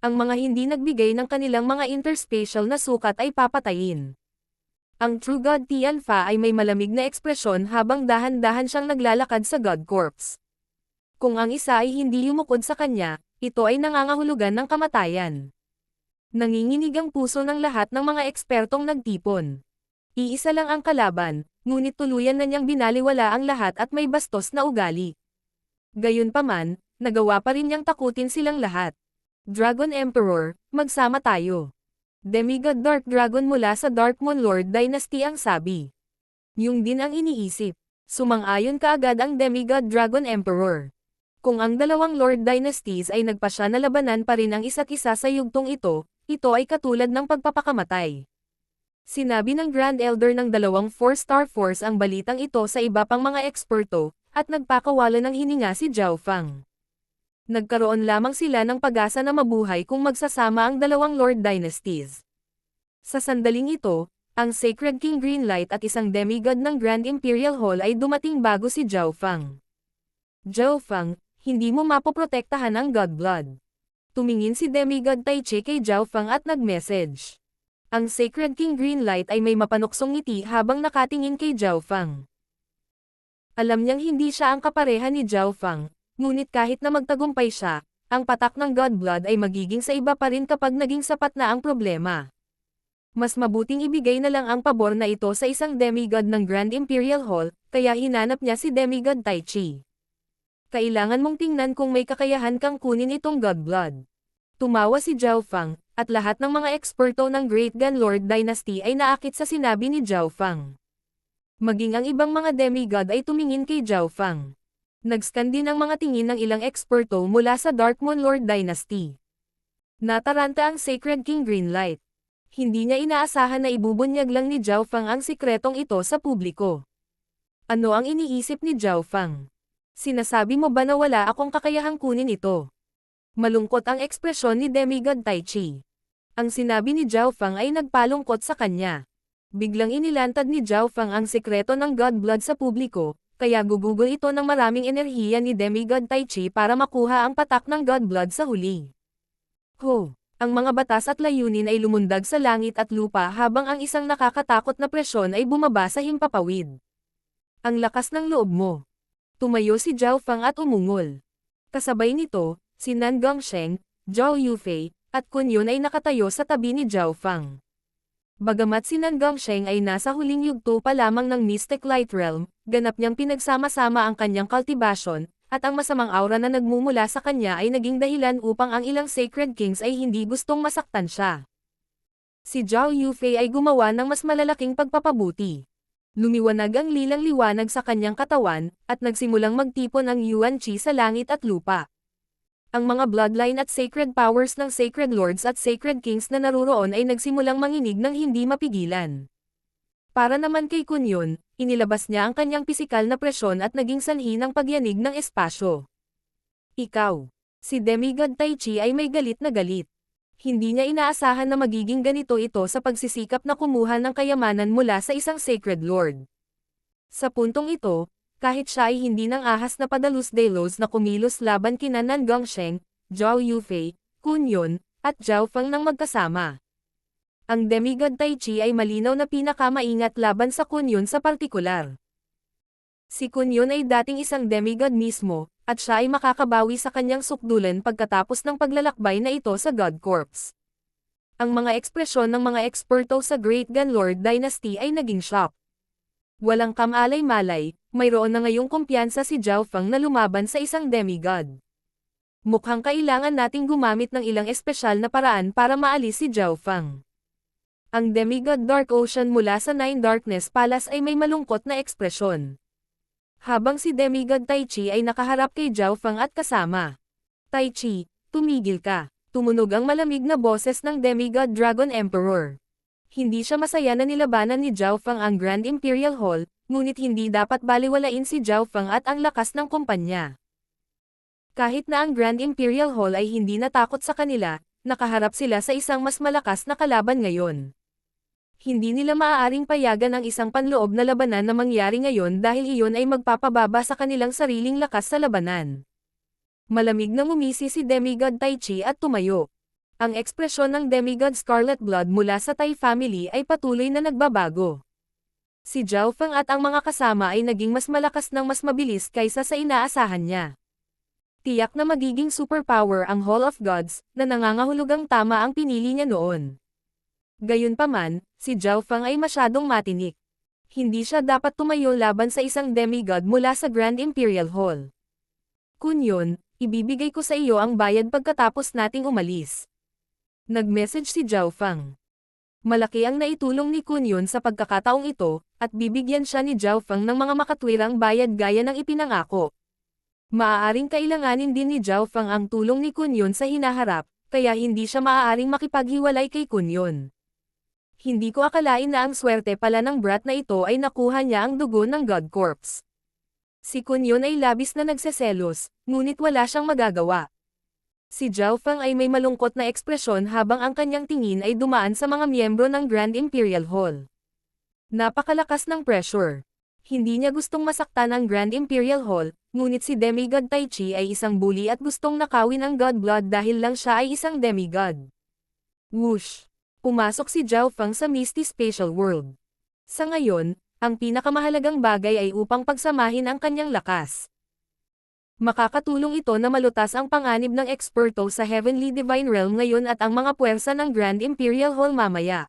Ang mga hindi nagbigay ng kanilang mga interspatial na sukat ay papatayin. Ang True God Tianfa ay may malamig na ekspresyon habang dahan-dahan siyang naglalakad sa God Corpse. Kung ang isa ay hindi yumukod sa kanya, ito ay nangangahulugan ng kamatayan. Nanginginig ang puso ng lahat ng mga ekspertong nagtipon. Iisa lang ang kalaban, ngunit tuluyan na niyang binaliwala ang lahat at may bastos na ugali. Gayunpaman, nagawa pa rin niyang takutin silang lahat. Dragon Emperor, magsama tayo. Demigod Dark Dragon mula sa Dark Moon Lord Dynasty ang sabi. Yung din ang iniisip. Sumang-ayon kaagad ang Demigod Dragon Emperor. Kung ang dalawang Lord Dynasties ay nagpasya na labanan pa rin ang isa't isa sa yugtong ito ay katulad ng pagpapakamatay. Sinabi ng Grand Elder ng dalawang 4-star force ang balitang ito sa iba pang mga eksperto, at nagpakawala ng hininga si Zhao Fang. Nagkaroon lamang sila ng pag-asa na mabuhay kung magsasama ang dalawang Lord Dynasties. Sa sandaling ito, ang Sacred King Greenlight at isang demigod ng Grand Imperial Hall ay dumating bago si Zhao Fang. Zhao Fang, hindi mo mapoprotektahan ang Godblood. Tumingin si Demigod Tai Chi kay Zhao Fang at nag-message. Ang Sacred King Greenlight ay may mapanuksong ngiti habang nakatingin kay Zhao Fang. Alam niyang hindi siya ang kapareha ni Zhao Fang, ngunit kahit na magtagumpay siya, ang patak ng Godblood ay magiging sa iba pa rin kapag naging sapat na ang problema. Mas mabuting ibigay na lang ang pabor na ito sa isang demigod ng Grand Imperial Hall, kaya hinanap niya si Demigod Tai Chi. Kailangan mong tingnan kung may kakayahan kang kunin itong Godblood. Tumawa si Zhao Fang, at lahat ng mga eksperto ng Great Gunlord Dynasty ay naakit sa sinabi ni Zhao Fang. Maging ang ibang mga demigod ay tumingin kay Zhao Fang. Nagscan din ang mga tingin ng ilang eksperto mula sa Dark Moon Lord Dynasty. Nataranta ang Sacred King Greenlight. Hindi niya inaasahan na ibubunyag lang ni Zhao Fang ang sikretong ito sa publiko. Ano ang iniisip ni Zhao Fang? Sinasabi mo ba na wala akong kakayahang kunin ito? Malungkot ang ekspresyon ni Demigod Tai Chi. Ang sinabi ni Zhao Fang ay nagpalungkot sa kanya. Biglang inilantad ni Zhao Fang ang sikreto ng Godblood sa publiko, kaya gugugol ito ng maraming enerhiya ni Demigod Tai Chi para makuha ang patak ng Godblood sa huli. Ang mga batas at layunin ay lumundag sa langit at lupa habang ang isang nakakatakot na presyon ay bumaba sa himpapawid. Ang lakas ng loob mo. Tumayo si Zhao Fang at umungol. Kasabay nito, si Nan Gongsheng, Zhao Yufei, at Kun Yun ay nakatayo sa tabi ni Zhao Fang. Bagamat si Nan Gongsheng ay nasa huling yugto pa lamang ng Mystic Light Realm, ganap niyang pinagsama-sama ang kanyang cultivation, at ang masamang aura na nagmumula sa kanya ay naging dahilan upang ang ilang Sacred Kings ay hindi gustong masaktan siya. Si Zhao Yufei ay gumawa ng mas malalaking pagpapabuti. Lumiwanag ang lilang liwanag sa kanyang katawan, at nagsimulang magtipon ang Yuan Qi sa langit at lupa. Ang mga bloodline at sacred powers ng Sacred Lords at Sacred Kings na naruroon ay nagsimulang manginig ng hindi mapigilan. Para naman kay Kun Yun, inilabas niya ang kanyang pisikal na presyon at naging sanhi ng pagyanig ng espasyo. Ikaw. Si Demigod Tai Chi ay may galit na galit. Hindi niya inaasahan na magiging ganito ito sa pagsisikap na kumuha ng kayamanan mula sa isang sacred lord. Sa puntong ito, kahit siya ay hindi nang ahas na padalos-delos na kumilos laban kina Nan Gongsheng, Zhao Yufei, Kun Yun, at Zhao Feng nang magkasama. Ang demigod Tai Chi ay malinaw na pinakamaingat laban sa Kun Yun sa partikular. Si Kun Yun ay dating isang demigod mismo, at siya ay makakabawi sa kanyang sukdulan pagkatapos ng paglalakbay na ito sa God Corps. Ang mga ekspresyon ng mga eksperto sa Great Gun Lord Dynasty ay naging shock. Walang kamalay-malay, mayroon na ngayong kumpiyansa si Zhao Feng na lumaban sa isang demigod. Mukhang kailangan nating gumamit ng ilang espesyal na paraan para maalis si Zhao Feng. Ang demigod Dark Ocean mula sa Nine Darkness Palace ay may malungkot na ekspresyon. Habang si demigod Tai Chi ay nakaharap kay Zhao Feng at kasama. Tai Chi, tumigil ka. Tumunog ang malamig na boses ng demigod Dragon Emperor. Hindi siya masaya na nilabanan ni Zhao Feng ang Grand Imperial Hall, ngunit hindi dapat baliwalain si Zhao Feng at ang lakas ng kumpanya. Kahit na ang Grand Imperial Hall ay hindi natakot sa kanila, nakaharap sila sa isang mas malakas na kalaban ngayon. Hindi nila maaaring payagan ang isang panloob na labanan na mangyari ngayon dahil iyon ay magpapababa sa kanilang sariling lakas sa labanan. Malamig na ngumisi si demigod Tai Chi at tumayo. Ang ekspresyon ng demigod Scarlet Blood mula sa Tai family ay patuloy na nagbabago. Si Zhao Feng at ang mga kasama ay naging mas malakas ng mas mabilis kaysa sa inaasahan niya. Tiyak na magiging superpower ang Hall of Gods, na nangangahulugang tama ang pinili niya noon. Gayunpaman, si Zhao Feng ay masyadong matinik. Hindi siya dapat tumayo laban sa isang demigod mula sa Grand Imperial Hall. Kun Yun, ibibigay ko sa iyo ang bayad pagkatapos nating umalis. Nag-message si Zhao Feng. Malaki ang naitulong ni Kun Yun sa pagkakataong ito, at bibigyan siya ni Zhao Feng ng mga makatwirang bayad gaya ng ipinangako. Maaaring kailanganin din ni Zhao Feng ang tulong ni Kun Yun sa hinaharap, kaya hindi siya maaaring makipaghiwalay kay Kun Yun. Hindi ko akalain na ang swerte pala ng brat na ito ay nakuha niya ang dugo ng God Corps. Si Kun Yun ay labis na nagseselos, ngunit wala siyang magagawa. Si Zhao Feng ay may malungkot na ekspresyon habang ang kanyang tingin ay dumaan sa mga miyembro ng Grand Imperial Hall. Napakalakas ng pressure. Hindi niya gustong masaktan ang Grand Imperial Hall, ngunit si demigod Tai Chi ay isang bully at gustong nakawin ang God Blood dahil lang siya ay isang demigod. Whoosh! Pumasok si Zhao Feng sa Misty Spatial World. Sa ngayon, ang pinakamahalagang bagay ay upang pagsamahin ang kanyang lakas. Makakatulong ito na malutas ang panganib ng eksperto sa Heavenly Divine Realm ngayon at ang mga puwersa ng Grand Imperial Hall mamaya.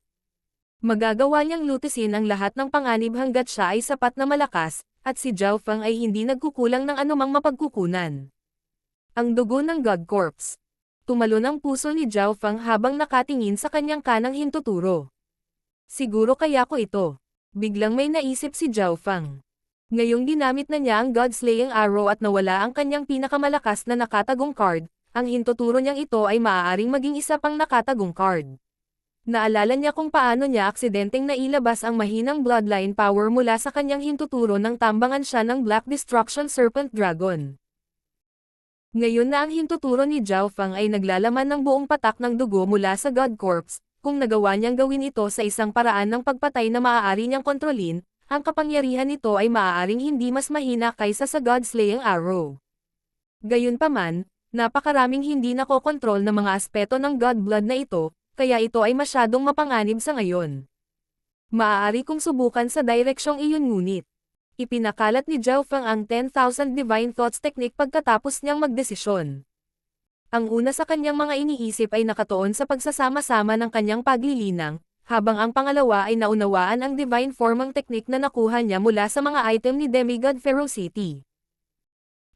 Magagawa niyang lutisin ang lahat ng panganib hanggat siya ay sapat na malakas, at si Zhao Feng ay hindi nagkukulang ng anumang mapagkukunan. Ang dugo ng God Corps. Tumalon ang puso ni Zhao Feng habang nakatingin sa kanyang kanang hintuturo. Siguro kaya ko ito. Biglang may naisip si Zhao Feng. Ngayong ginamit na niya ang God-slaying arrow at nawala ang kanyang pinakamalakas na nakatagong card, ang hintuturo niyang ito ay maaaring maging isa pang nakatagong card. Naalala niya kung paano niya aksidenteng nailabas ang mahinang bloodline power mula sa kanyang hintuturo nang tambangan siya ng Black Destruction Serpent Dragon. Ngayon na ang hintuturo ni Zhao Feng ay naglalaman ng buong patak ng dugo mula sa God Corps, kung nagawa niyang gawin ito sa isang paraan ng pagpatay na maaari niyang kontrolin, ang kapangyarihan nito ay maaaring hindi mas mahina kaysa sa God-slaying arrow. Gayunpaman, napakaraming hindi nakokontrol na mga aspeto ng God Blood na ito, kaya ito ay masyadong mapanganib sa ngayon. Maaari kong subukan sa direksyong iyon ngunit. Ipinakalat ni Zhao Feng ang 10,000 Divine Thoughts Technique pagkatapos niyang magdesisyon. Ang una sa kanyang mga iniisip ay nakatuon sa pagsasama-sama ng kanyang paglilinang, habang ang pangalawa ay naunawaan ang Divine Formang Technique na nakuha niya mula sa mga item ni Demigod Ferocity.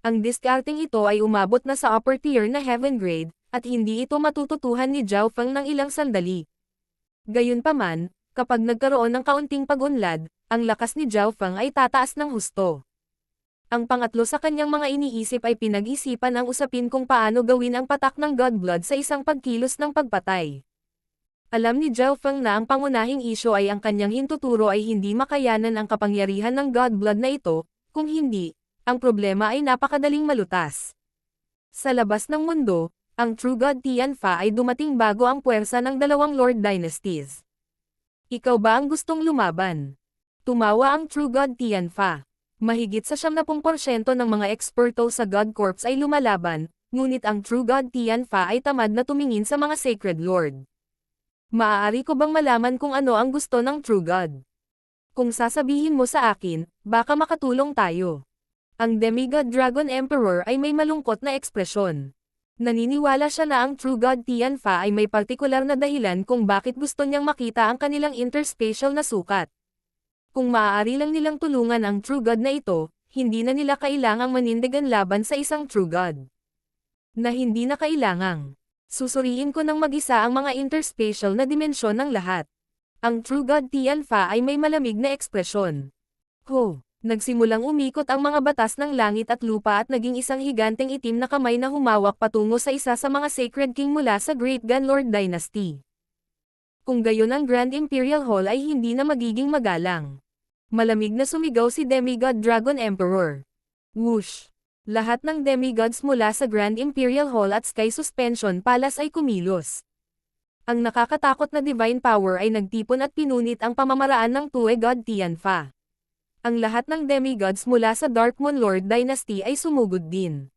Ang discarding ito ay umabot na sa upper tier na Heaven Grade, at hindi ito matututuhan ni Zhao Feng ng ilang sandali. Gayunpaman, kapag nagkaroon ng kaunting pag-unlad, ang lakas ni Zhao Feng ay tataas ng husto. Ang pangatlo sa kanyang mga iniisip ay pinag-isipan ang usapin kung paano gawin ang patak ng God Blood sa isang pagkilos ng pagpatay. Alam ni Zhao Feng na ang pangunahing isyo ay ang kanyang hintuturo ay hindi makayanan ang kapangyarihan ng God Blood na ito, kung hindi, ang problema ay napakadaling malutas. Sa labas ng mundo, Ang True God Tianfa ay dumating bago ang puwersa ng dalawang Lord Dynasties. Ikaw ba ang gustong lumaban? Tumawa ang True God Tianfa. Mahigit sa 70% ng mga eksperto sa God Corps ay lumalaban, ngunit ang True God Tianfa ay tamad na tumingin sa mga Sacred Lord. Maaari ko bang malaman kung ano ang gusto ng True God? Kung sasabihin mo sa akin, baka makatulong tayo. Ang Demigod Dragon Emperor ay may malungkot na ekspresyon. Naniniwala siya na ang True God Tianfa ay may partikular na dahilan kung bakit gusto niyang makita ang kanilang interspatial na sukat. Kung maaari lang nilang tulungan ang True God na ito, hindi na nila kailangang manindigan laban sa isang True God. Na hindi na kailangang. Susuriin ko ng mag-isa ang mga interspatial na dimensyon ng lahat. Ang True God Tianfa ay may malamig na ekspresyon. Nagsimulang umikot ang mga batas ng langit at lupa at naging isang higanteng itim na kamay na humawak patungo sa isa sa mga Sacred King mula sa Great Gun Lord Dynasty. Kung gayon ang Grand Imperial Hall ay hindi na magiging magalang. Malamig na sumigaw si Demigod Dragon Emperor. Whoosh! Lahat ng demigods mula sa Grand Imperial Hall at Sky Suspension Palace ay kumilos. Ang nakakatakot na divine power ay nagtipon at pinunit ang pamamaraan ng True God Tianfa. Ang lahat ng demigods mula sa Darkmoon Lord Dynasty ay sumugod din.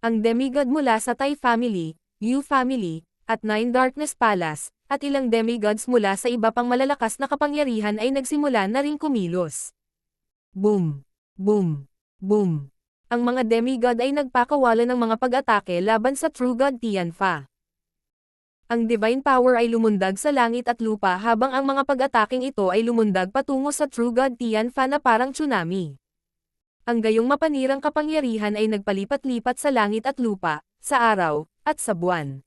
Ang demigod mula sa Tai Family, Yu Family, at Nine Darkness Palace, at ilang demigods mula sa iba pang malalakas na kapangyarihan ay nagsimula na ring kumilos. Boom! Boom! Boom! Ang mga demigod ay nagpakawala ng mga pag-atake laban sa True God Tianfa. Ang divine power ay lumundag sa langit at lupa habang ang mga pag-ataking ito ay lumundag patungo sa True God Tianfa na parang tsunami. Ang gayong mapanirang kapangyarihan ay nagpalipat-lipat sa langit at lupa, sa araw, at sa buwan.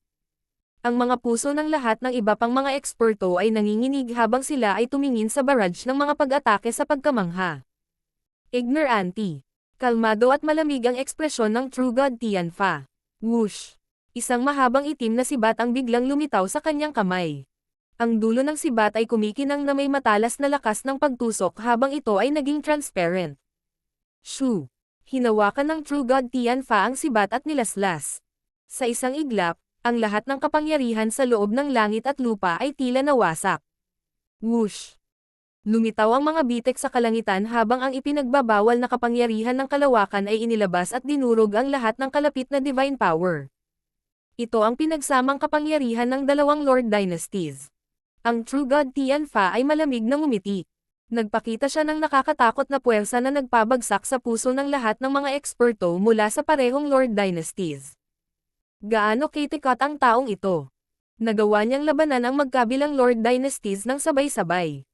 Ang mga puso ng lahat ng iba pang mga eksperto ay nanginginig habang sila ay tumingin sa barrage ng mga pag-atake sa pagkamangha. Ignorante. Kalmado at malamig ang ekspresyon ng True God Tianfa. Whoosh! Isang mahabang itim na sibat ang biglang lumitaw sa kanyang kamay. Ang dulo ng sibat ay kumikinang na may matalas na lakas ng pagtusok habang ito ay naging transparent. Shoo! Hinawakan ng True God Tianfa ang sibat at nilaslas. Sa isang iglap, ang lahat ng kapangyarihan sa loob ng langit at lupa ay tila nawasak. Whoosh! Lumitaw ang mga bitek sa kalangitan habang ang ipinagbabawal na kapangyarihan ng kalawakan ay inilabas at dinurog ang lahat ng kalapit na divine power. Ito ang pinagsamang kapangyarihan ng dalawang Lord Dynasties. Ang True God Tianfa ay malamig na ngumiti. Nagpakita siya ng nakakatakot na puwersa na nagpabagsak sa puso ng lahat ng mga eksperto mula sa parehong Lord Dynasties. Gaano katikat ang taong ito? Nagawa niyang labanan ang magkabilang Lord Dynasties ng sabay-sabay.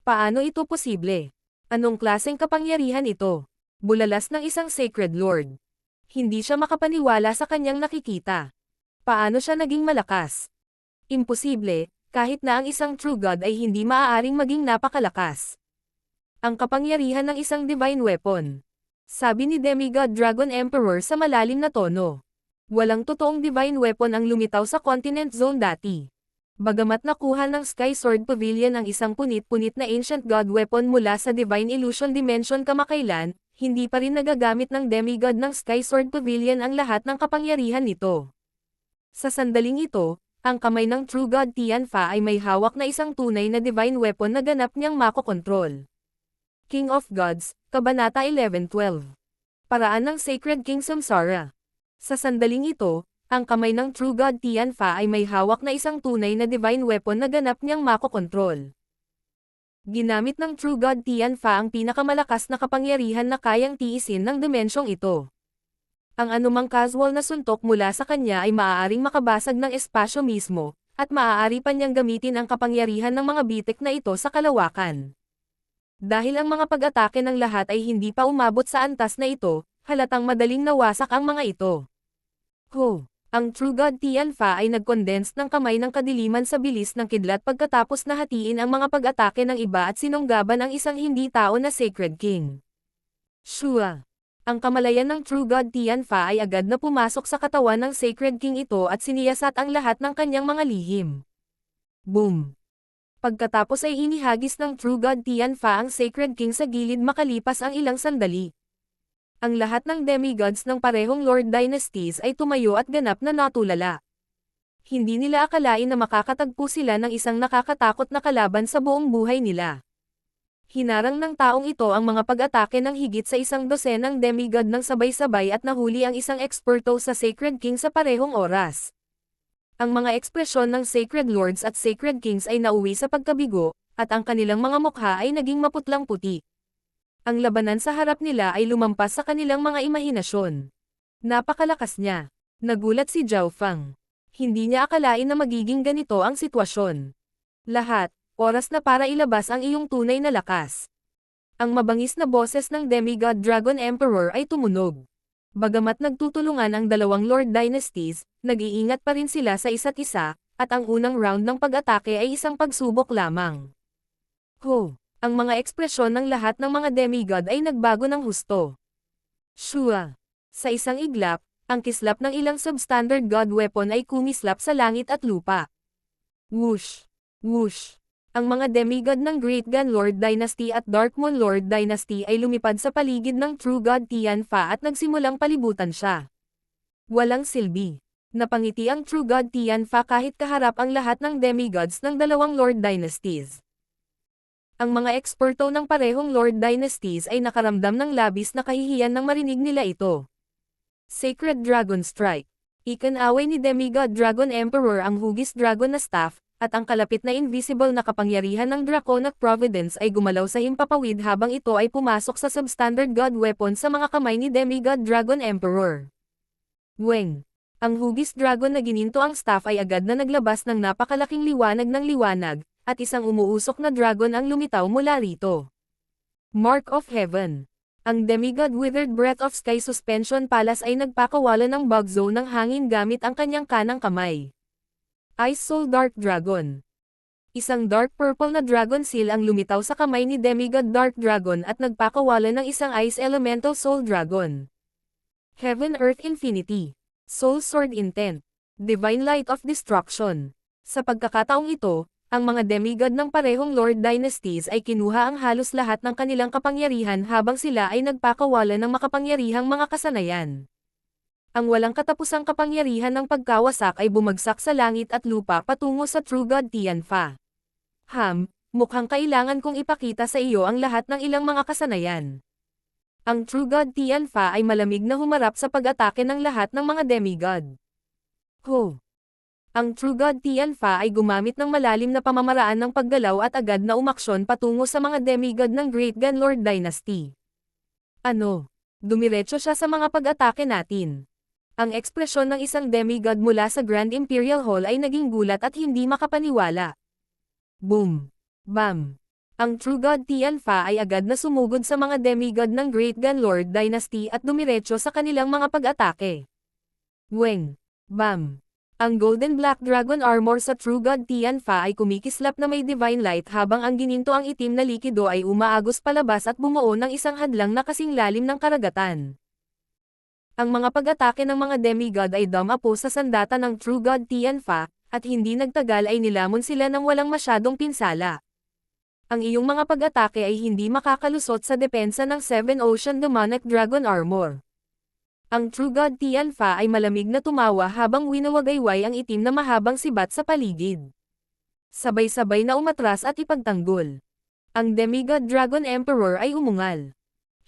Paano ito posible? Anong klaseng kapangyarihan ito? Bulalas ng isang Sacred Lord. Hindi siya makapaniwala sa kanyang nakikita. Paano siya naging malakas? Imposible, kahit na ang isang True God ay hindi maaaring maging napakalakas. Ang kapangyarihan ng isang divine weapon. Sabi ni Demigod Dragon Emperor sa malalim na tono. Walang totoong divine weapon ang lumitaw sa Continent Zone dati. Bagamat nakuha ng Sky Sword Pavilion ang isang punit-punit na Ancient God weapon mula sa Divine Illusion Dimension kamakailan, hindi pa rin nagagamit ng Demigod ng Sky Sword Pavilion ang lahat ng kapangyarihan nito. Sa sandaling ito, ang kamay ng True God Tianfa ay may hawak na isang tunay na divine weapon na ganap niyang makokontrol. King of Gods, Kabanata 11:12. Paraan ng Sacred King Samsara. Sa sandaling ito, ang kamay ng True God Tianfa ay may hawak na isang tunay na divine weapon na ganap niyang makokontrol. Ginamit ng True God Tianfa ang pinakamalakas na kapangyarihan na kayang tiisin ng dimensyong ito. Ang anumang casual na suntok mula sa kanya ay maaaring makabasag ng espasyo mismo, at maaari pa niyang gamitin ang kapangyarihan ng mga bitek na ito sa kalawakan. Dahil ang mga pag-atake ng lahat ay hindi pa umabot sa antas na ito, halatang madaling nawasak ang mga ito. Ang True God Tianfa ay nag-condense ng kamay ng kadiliman sa bilis ng kidlat pagkatapos na hatiin ang mga pag-atake ng iba at sinunggaban ang isang hindi tao na Sacred King. Shua! Ang kamalayan ng True God Tianfa ay agad na pumasok sa katawan ng Sacred King ito at siniyasat ang lahat ng kanyang mga lihim. Boom! Pagkatapos ay inihagis ng True God Tianfa ang Sacred King sa gilid makalipas ang ilang sandali. Ang lahat ng demigods ng parehong Lord Dynasties ay tumayo at ganap na natulala. Hindi nila akalain na makakatagpo sila ng isang nakakatakot na kalaban sa buong buhay nila. Hinarang ng taong ito ang mga pag-atake ng higit sa 12 demigod ng sabay-sabay at nahuli ang isang eksperto sa Sacred King sa parehong oras. Ang mga ekspresyon ng Sacred Lords at Sacred Kings ay nauwi sa pagkabigo, at ang kanilang mga mukha ay naging maputlang puti. Ang labanan sa harap nila ay lumampas sa kanilang mga imahinasyon. Napakalakas niya. Nagulat si Zhao Fang. Hindi niya akalain na magiging ganito ang sitwasyon. Lahat, oras na para ilabas ang iyong tunay na lakas. Ang mabangis na boses ng Demigod Dragon Emperor ay tumunog. Bagamat nagtutulungan ang dalawang Lord Dynasties, nag-iingat pa rin sila sa isa't isa, at ang unang round ng pag-atake ay isang pagsubok lamang. Ho! Ang mga ekspresyon ng lahat ng mga demigod ay nagbago ng husto. Shua! Sa isang iglap, ang kislap ng ilang substandard god weapon ay kumislap sa langit at lupa. Whoosh! Whoosh! Ang mga demigod ng Great Gun Lord Dynasty at Dark Moon Lord Dynasty ay lumipad sa paligid ng True God Tianfa at nagsimulang palibutan siya. Walang silbi. Napangiti ang True God Tianfa kahit kaharap ang lahat ng demigods ng dalawang Lord Dynasties. Ang mga eksperto ng parehong Lord Dynasties ay nakaramdam ng labis na kahihiyan nang marinig nila ito. Sacred Dragon Strike. Ikan-away ni Demigod Dragon Emperor ang hugis dragon na staff, at ang kalapit na invisible na kapangyarihan ng Draconic Providence ay gumalaw sa himpapawid habang ito ay pumasok sa substandard god weapon sa mga kamay ni Demigod Dragon Emperor. Weng! Ang hugis dragon na gininto ang staff ay agad na naglabas ng napakalaking liwanag ng liwanag, at isang umuusok na dragon ang lumitaw mula rito. Mark of Heaven. Ang Demigod Withered Breath of Sky Suspension Palace ay nagpakawala ng bug zone ng hangin gamit ang kanyang kanang kamay. Ice Soul Dark Dragon. Isang dark purple na dragon seal ang lumitaw sa kamay ni Demigod Dark Dragon at nagpakawala ng isang Ice Elemental Soul Dragon. Heaven Earth Infinity. Soul Sword Intent. Divine Light of Destruction. Sa pagkakataong ito, ang mga demigod ng parehong Lord Dynasties ay kinuha ang halos lahat ng kanilang kapangyarihan habang sila ay nagpakawala ng makapangyarihang mga kasanayan. Ang walang katapusang kapangyarihan ng pagkawasak ay bumagsak sa langit at lupa patungo sa True God Tianfa. Mukhang kailangan kong ipakita sa iyo ang lahat ng ilang mga kasanayan. Ang True God Tianfa ay malamig na humarap sa pag-atake ng lahat ng mga demigod. Ho! Ang True God Tianfa ay gumamit ng malalim na pamamaraan ng paggalaw at agad na umaksyon patungo sa mga demigod ng Great Gun Lord Dynasty. Ano? Dumiretso siya sa mga pag-atake natin. Ang ekspresyon ng isang demigod mula sa Grand Imperial Hall ay naging gulat at hindi makapaniwala. Boom! Bam! Ang True God Tianfa ay agad na sumugod sa mga demigod ng Great Gun Lord Dynasty at dumiretso sa kanilang mga pag-atake. Weng! Bam! Ang Golden Black Dragon Armor sa True God Tianfa ay kumikislap na may divine light habang ang gininto ang itim na likido ay umaagos palabas at bumuo ng isang hadlang na kasing lalim ng karagatan. Ang mga pag-atake ng mga demigod ay dumapo sa sandata ng True God Tianfa, at hindi nagtagal ay nilamon sila ng walang masyadong pinsala. Ang iyong mga pag-atake ay hindi makakalusot sa depensa ng Seven Ocean Demonic Dragon Armor. Ang True God Tianfa ay malamig na tumawa habang winawagayway ang itim na mahabang sibat sa paligid. Sabay-sabay na umatras at ipagtanggol. Ang Demigod Dragon Emperor ay umungal.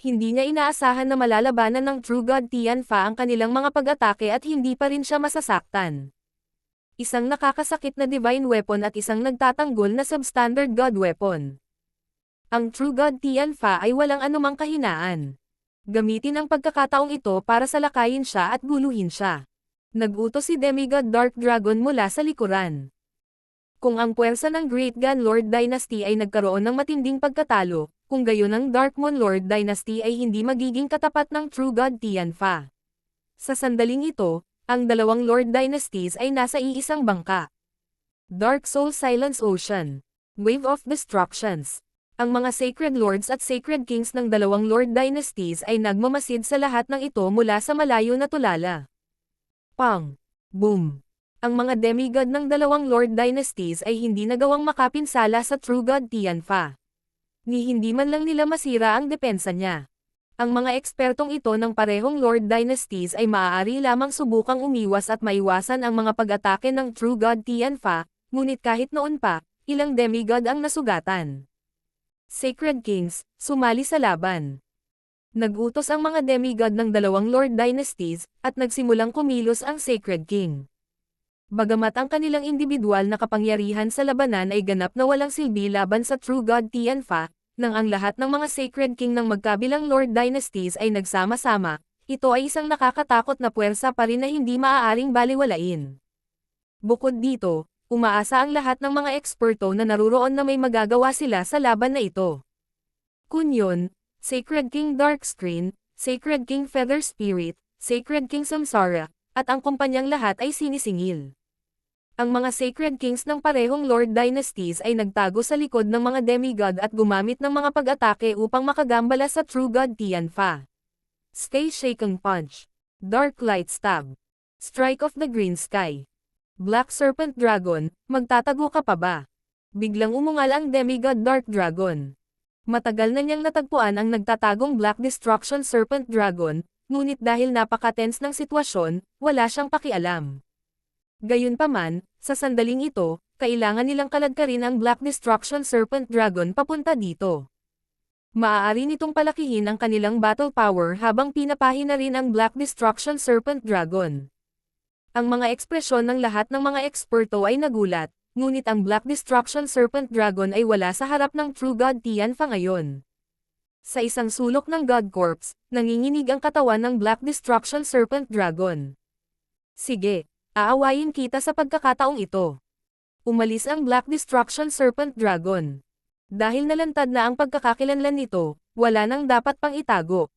Hindi niya inaasahan na malalabanan ng True God Tianfa ang kanilang mga pag-atake at hindi pa rin siya masasaktan. Isang nakakasakit na divine weapon at isang nagtatanggol na substandard god weapon. Ang True God Tianfa ay walang anumang kahinaan. Gamitin ang pagkakataong ito para salakayin siya at guluhin siya. Nag-utos si Demigod Dark Dragon mula sa likuran. Kung ang puwersa ng Great Gun Lord Dynasty ay nagkaroon ng matinding pagkatalo, kung gayon ang Dark Moon Lord Dynasty ay hindi magiging katapat ng True God Tianfa. Sa sandaling ito, ang dalawang Lord Dynasties ay nasa iisang bangka. Dark Soul Silence Ocean. Wave of Destructions. Ang mga Sacred Lords at Sacred Kings ng dalawang Lord Dynasties ay nagmamasid sa lahat ng ito mula sa malayo na tulala. Pang! Boom! Ang mga demigod ng dalawang Lord Dynasties ay hindi nagawang makapinsala sa True God Tianfa. Ni hindi man lang nila masira ang depensa niya. Ang mga ekspertong ito ng parehong Lord Dynasties ay maaari lamang subukang umiwas at maiwasan ang mga pag-atake ng True God Tianfa, ngunit kahit noon pa, ilang demigod ang nasugatan. Sacred Kings, sumali sa laban. Nag-utos ang mga demigod ng dalawang Lord Dynasties, at nagsimulang kumilos ang Sacred King. Bagamat ang kanilang individual na kapangyarihan sa labanan ay ganap na walang silbi laban sa True God Tianfa, nang ang lahat ng mga Sacred King ng magkabilang Lord Dynasties ay nagsama-sama, ito ay isang nakakatakot na puwersa pa rin na hindi maaaring baliwalain. Bukod dito, umaasa ang lahat ng mga eksperto na naruroon na may magagawa sila sa laban na ito. Kunyon, Sacred King Darkscreen, Sacred King Feather Spirit, Sacred King Samsara, at ang kumpanyang lahat ay sinisingil. Ang mga Sacred Kings ng parehong Lord Dynasties ay nagtago sa likod ng mga demigod at gumamit ng mga pag-atake upang makagambala sa True God Tianfa. Stay Shaken Punch, Dark Light Stab, Strike of the Green Sky, Black Serpent Dragon, magtatago ka pa ba? Biglang umungal ang demigod Dark Dragon. Matagal na niyang natagpuan ang nagtatagong Black Destruction Serpent Dragon, ngunit dahil napaka-tense ng sitwasyon, wala siyang pakialam. Gayunpaman, sa sandaling ito, kailangan nilang kaladkarin ang Black Destruction Serpent Dragon papunta dito. Maaari nitong palakihin ang kanilang battle power habang pinapahina rin ang Black Destruction Serpent Dragon. Ang mga ekspresyon ng lahat ng mga eksperto ay nagulat, ngunit ang Black Destruction Serpent Dragon ay wala sa harap ng True God Tianfa ngayon. Sa isang sulok ng God Corpse, nanginginig ang katawan ng Black Destruction Serpent Dragon. Sige. Aawayin kita sa pagkakataong ito. Umalis ang Black Destruction Serpent Dragon. Dahil nalantad na ang pagkakakilanlan nito, wala nang dapat pang itago.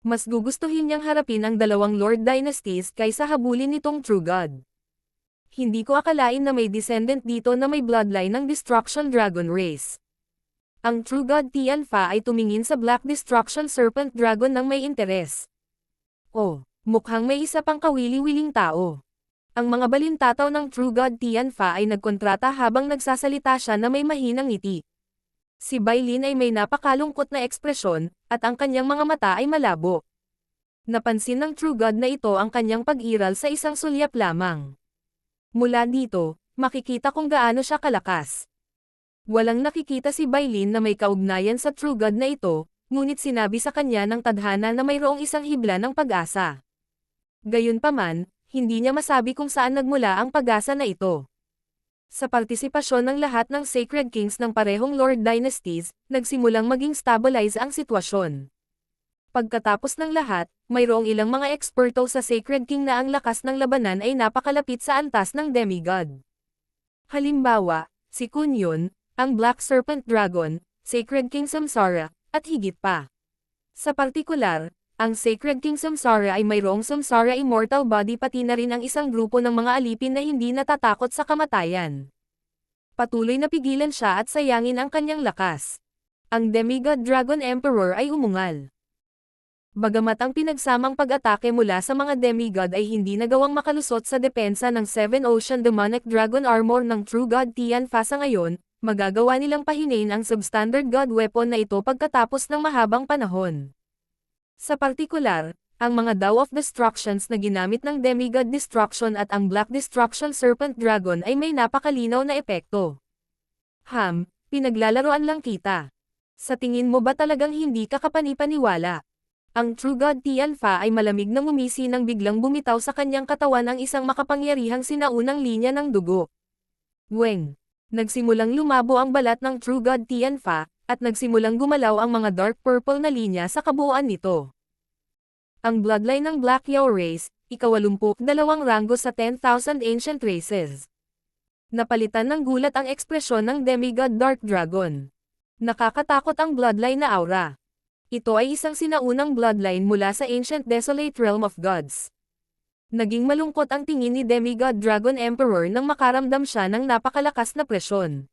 Mas gugustuhin niyang harapin ang dalawang Lord Dynasties kaysa habulin nitong True God. Hindi ko akalain na may descendant dito na may bloodline ng Destruction Dragon Race. Ang True God Tianfa ay tumingin sa Black Destruction Serpent Dragon ng may interes. Oh, mukhang may isa pang kawili-wiling tao. Ang mga balintataw ng True God Tianfa ay nagkontrata habang nagsasalita siya na may mahinang ngiti. Si Bailin ay may napakalungkot na ekspresyon, at ang kanyang mga mata ay malabo. Napansin ng True God na ito ang kanyang pag-iral sa isang sulyap lamang. Mula dito, makikita kung gaano siya kalakas. Walang nakikita si Bailin na may kaugnayan sa True God na ito, ngunit sinabi sa kanya ng tadhana na mayroong isang hibla ng pag-asa. Gayunpaman, hindi niya masabi kung saan nagmula ang pag-asa na ito. Sa partisipasyon ng lahat ng Sacred Kings ng parehong Lord Dynasties, nagsimulang maging stabilize ang sitwasyon. Pagkatapos ng lahat, mayroong ilang mga eksperto sa Sacred King na ang lakas ng labanan ay napakalapit sa antas ng demigod. Halimbawa, si Kunyon, ang Black Serpent Dragon, Sacred King Samsara, at higit pa. Sa partikular, ang Sacred King Samsara ay mayroong Samsara Immortal Body pati na rin ang isang grupo ng mga alipin na hindi natatakot sa kamatayan. Patuloy na pigilan siya at sayangin ang kanyang lakas. Ang Demigod Dragon Emperor ay umungal. Bagamat ang pinagsamang pag-atake mula sa mga demigod ay hindi nagawang makalusot sa depensa ng Seven Ocean Demonic Dragon Armor ng True God Tianfa sa ngayon, magagawa nilang pahinain ang substandard God weapon na ito pagkatapos ng mahabang panahon. Sa partikular, ang mga Dao of Destructions na ginamit ng Demigod Destruction at ang Black Destruction Serpent Dragon ay may napakalinaw na epekto. Pinaglalaroan lang kita. Sa tingin mo ba talagang hindi ka kapanipaniwala? Ang True God Tianfa ay malamig na ngumisi nang biglang bumitaw sa kanyang katawan ang isang makapangyarihang sinaunang linya ng dugo. Weng! Nagsimulang lumabo ang balat ng True God Tianfa, at nagsimulang gumalaw ang mga dark purple na linya sa kabuuan nito. Ang bloodline ng Black Yao Race, ika-82 ranggo sa 10,000 Ancient Races. Napalitan ng gulat ang ekspresyon ng Demigod Dark Dragon. Nakakatakot ang bloodline na aura. Ito ay isang sinaunang bloodline mula sa Ancient Desolate Realm of Gods. Naging malungkot ang tingin ni Demigod Dragon Emperor nang makaramdam siya ng napakalakas na presyon.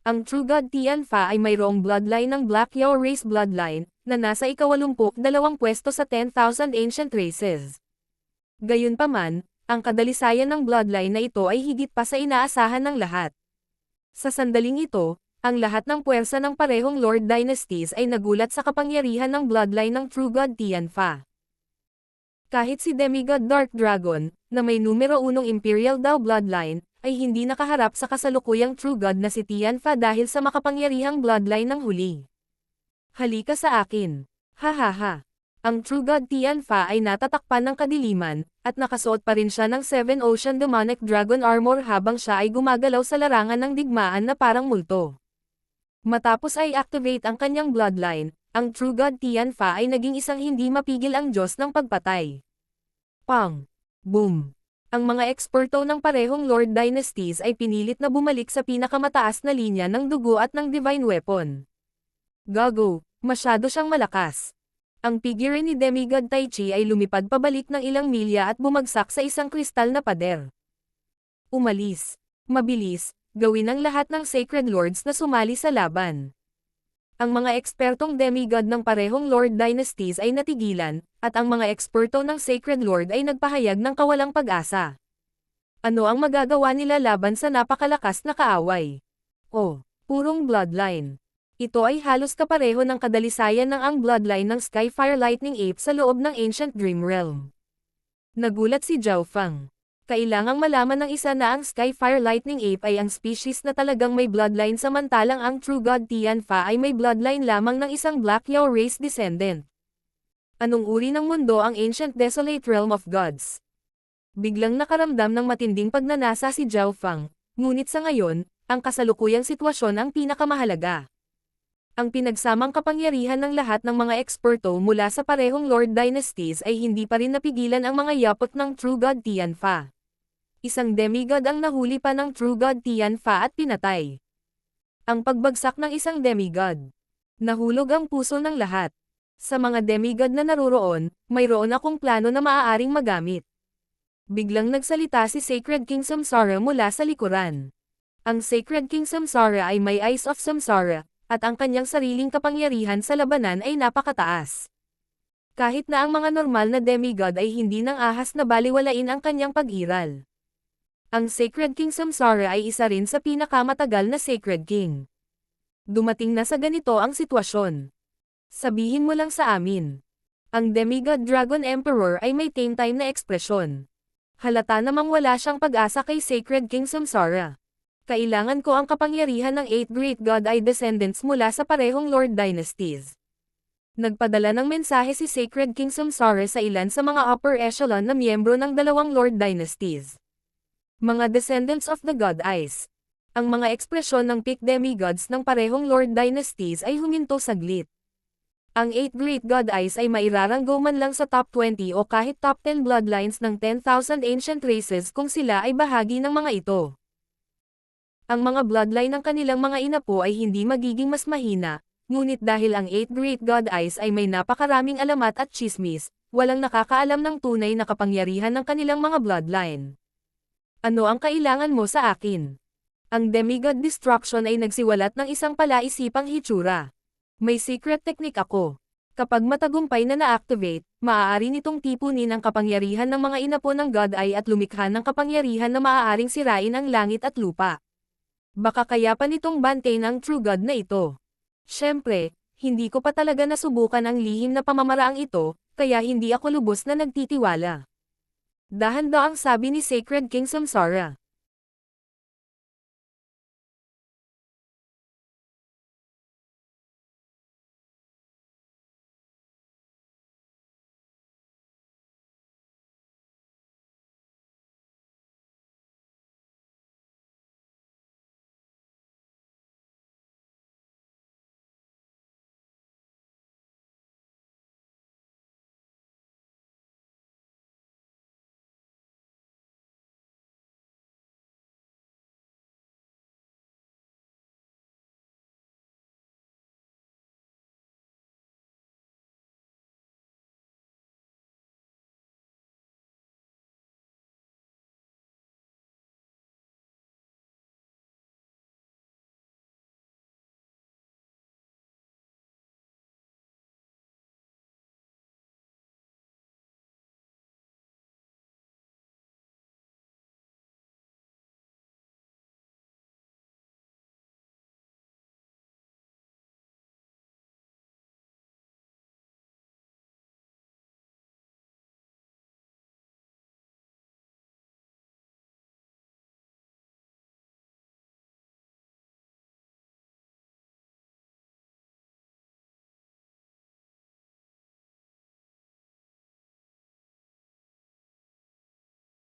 Ang True God Tianfa ay mayroong bloodline ng Black Yao Race bloodline, na nasa ika-82 pwesto sa 10,000 Ancient Races. Gayunpaman, ang kadalisayan ng bloodline na ito ay higit pa sa inaasahan ng lahat. Sa sandaling ito, Ang lahat ng puwersa ng parehong Lord Dynasties ay nagulat sa kapangyarihan ng bloodline ng True God Tianfa. Kahit si Demigod Dark Dragon, na may numero 1 Imperial Dao bloodline, ay hindi nakaharap sa kasalukuyang True God na si Tianfa dahil sa makapangyarihang bloodline ng huli. Halika sa akin. Hahaha. Ang True God Tianfa ay natatakpan ng kadiliman, at nakasuot pa rin siya ng Seven Ocean Demonic Dragon Armor habang siya ay gumagalaw sa larangan ng digmaan na parang multo. Matapos ay activate ang kanyang bloodline, ang True God Tianfa ay naging isang hindi mapigil ang Diyos ng pagpatay. Pang! Boom! Ang mga eksperto ng parehong Lord Dynasties ay pinilit na bumalik sa pinakamataas na linya ng dugo at ng Divine Weapon. Gago, masyado siyang malakas. Ang figure ni Demigod Tai Chi ay lumipad pabalik ng ilang milya at bumagsak sa isang kristal na pader. Umalis. Mabilis, gawin ang lahat ng Sacred Lords na sumali sa laban. Ang mga ekspertong demigod ng parehong Lord Dynasties ay natigilan, at ang mga eksperto ng Sacred Lord ay nagpahayag ng kawalang pag-asa. Ano ang magagawa nila laban sa napakalakas na kaaway? Oh, purong bloodline. Ito ay halos kapareho ng kadalisayan ng ang bloodline ng Skyfire Lightning Ape sa loob ng Ancient Dream Realm. Nagulat si Zhao Fang. Kailangang malaman ng isa na ang Skyfire Lightning Ape ay ang species na talagang may bloodline samantalang ang True God Tianfa ay may bloodline lamang ng isang Black Yao race descendant. Anong uri ng mundo ang Ancient Desolate Realm of Gods? Biglang nakaramdam ng matinding pagnanasa si Zhao Fang, ngunit sa ngayon, ang kasalukuyang sitwasyon ang pinakamahalaga. Ang pinagsamang kapangyarihan ng lahat ng mga eksperto mula sa parehong Lord Dynasties ay hindi pa rin napigilan ang mga yapot ng True God Tianfa. Isang demigod ang nahuli pa ng True God Tianfa at pinatay. Ang pagbagsak ng isang demigod. Nahulog ang puso ng lahat. Sa mga demigod na naroroon, mayroon akong plano na maaaring magamit. Biglang nagsalita si Sacred King Samsara mula sa likuran. Ang Sacred King Samsara ay may Eyes of Samsara, at ang kanyang sariling kapangyarihan sa labanan ay napakataas. Kahit na ang mga normal na demigod ay hindi nang ahas na baliwalain ang kanyang pag-iral. Ang Sacred King Samsara ay isa rin sa pinakamatagal na Sacred King. Dumating na sa ganito ang sitwasyon. Sabihin mo lang sa amin. Ang Demigod Dragon Emperor ay may tame time na ekspresyon. Halata namang wala siyang pag-asa kay Sacred King Samsara. Kailangan ko ang kapangyarihan ng 8 Great God Eye Descendants mula sa parehong Lord Dynasties. Nagpadala ng mensahe si Sacred King Samsara sa ilan sa mga upper echelon na miyembro ng dalawang Lord Dynasties. Mga Descendants of the God Eyes. Ang mga ekspresyon ng peak demigods ng parehong Lord Dynasties ay huminto saglit. Ang 8 Great God Eyes ay mairaranggo man lang sa top 20 o kahit top 10 bloodlines ng 10,000 ancient races kung sila ay bahagi ng mga ito. Ang mga bloodline ng kanilang mga inapo ay hindi magiging mas mahina, ngunit dahil ang 8 Great God Eyes ay may napakaraming alamat at chismis, walang nakakaalam ng tunay na kapangyarihan ng kanilang mga bloodline. Ano ang kailangan mo sa akin? Ang Demigod Destruction ay nagsiwalat ng isang palaisipang hitsura. May secret technique ako. Kapag matagumpay na na-activate, maaari nitong tipunin ang kapangyarihan ng mga inapo ng God Eye at lumikha ng kapangyarihan na maaaring sirain ang langit at lupa. Baka kaya pa nitong bantayin ang True God na ito. Siyempre, hindi ko pa talaga nasubukan ang lihim na pamamaraang ito, kaya hindi ako lubos na nagtitiwala. Dahan-daang sabi ni Sacred King Samsara.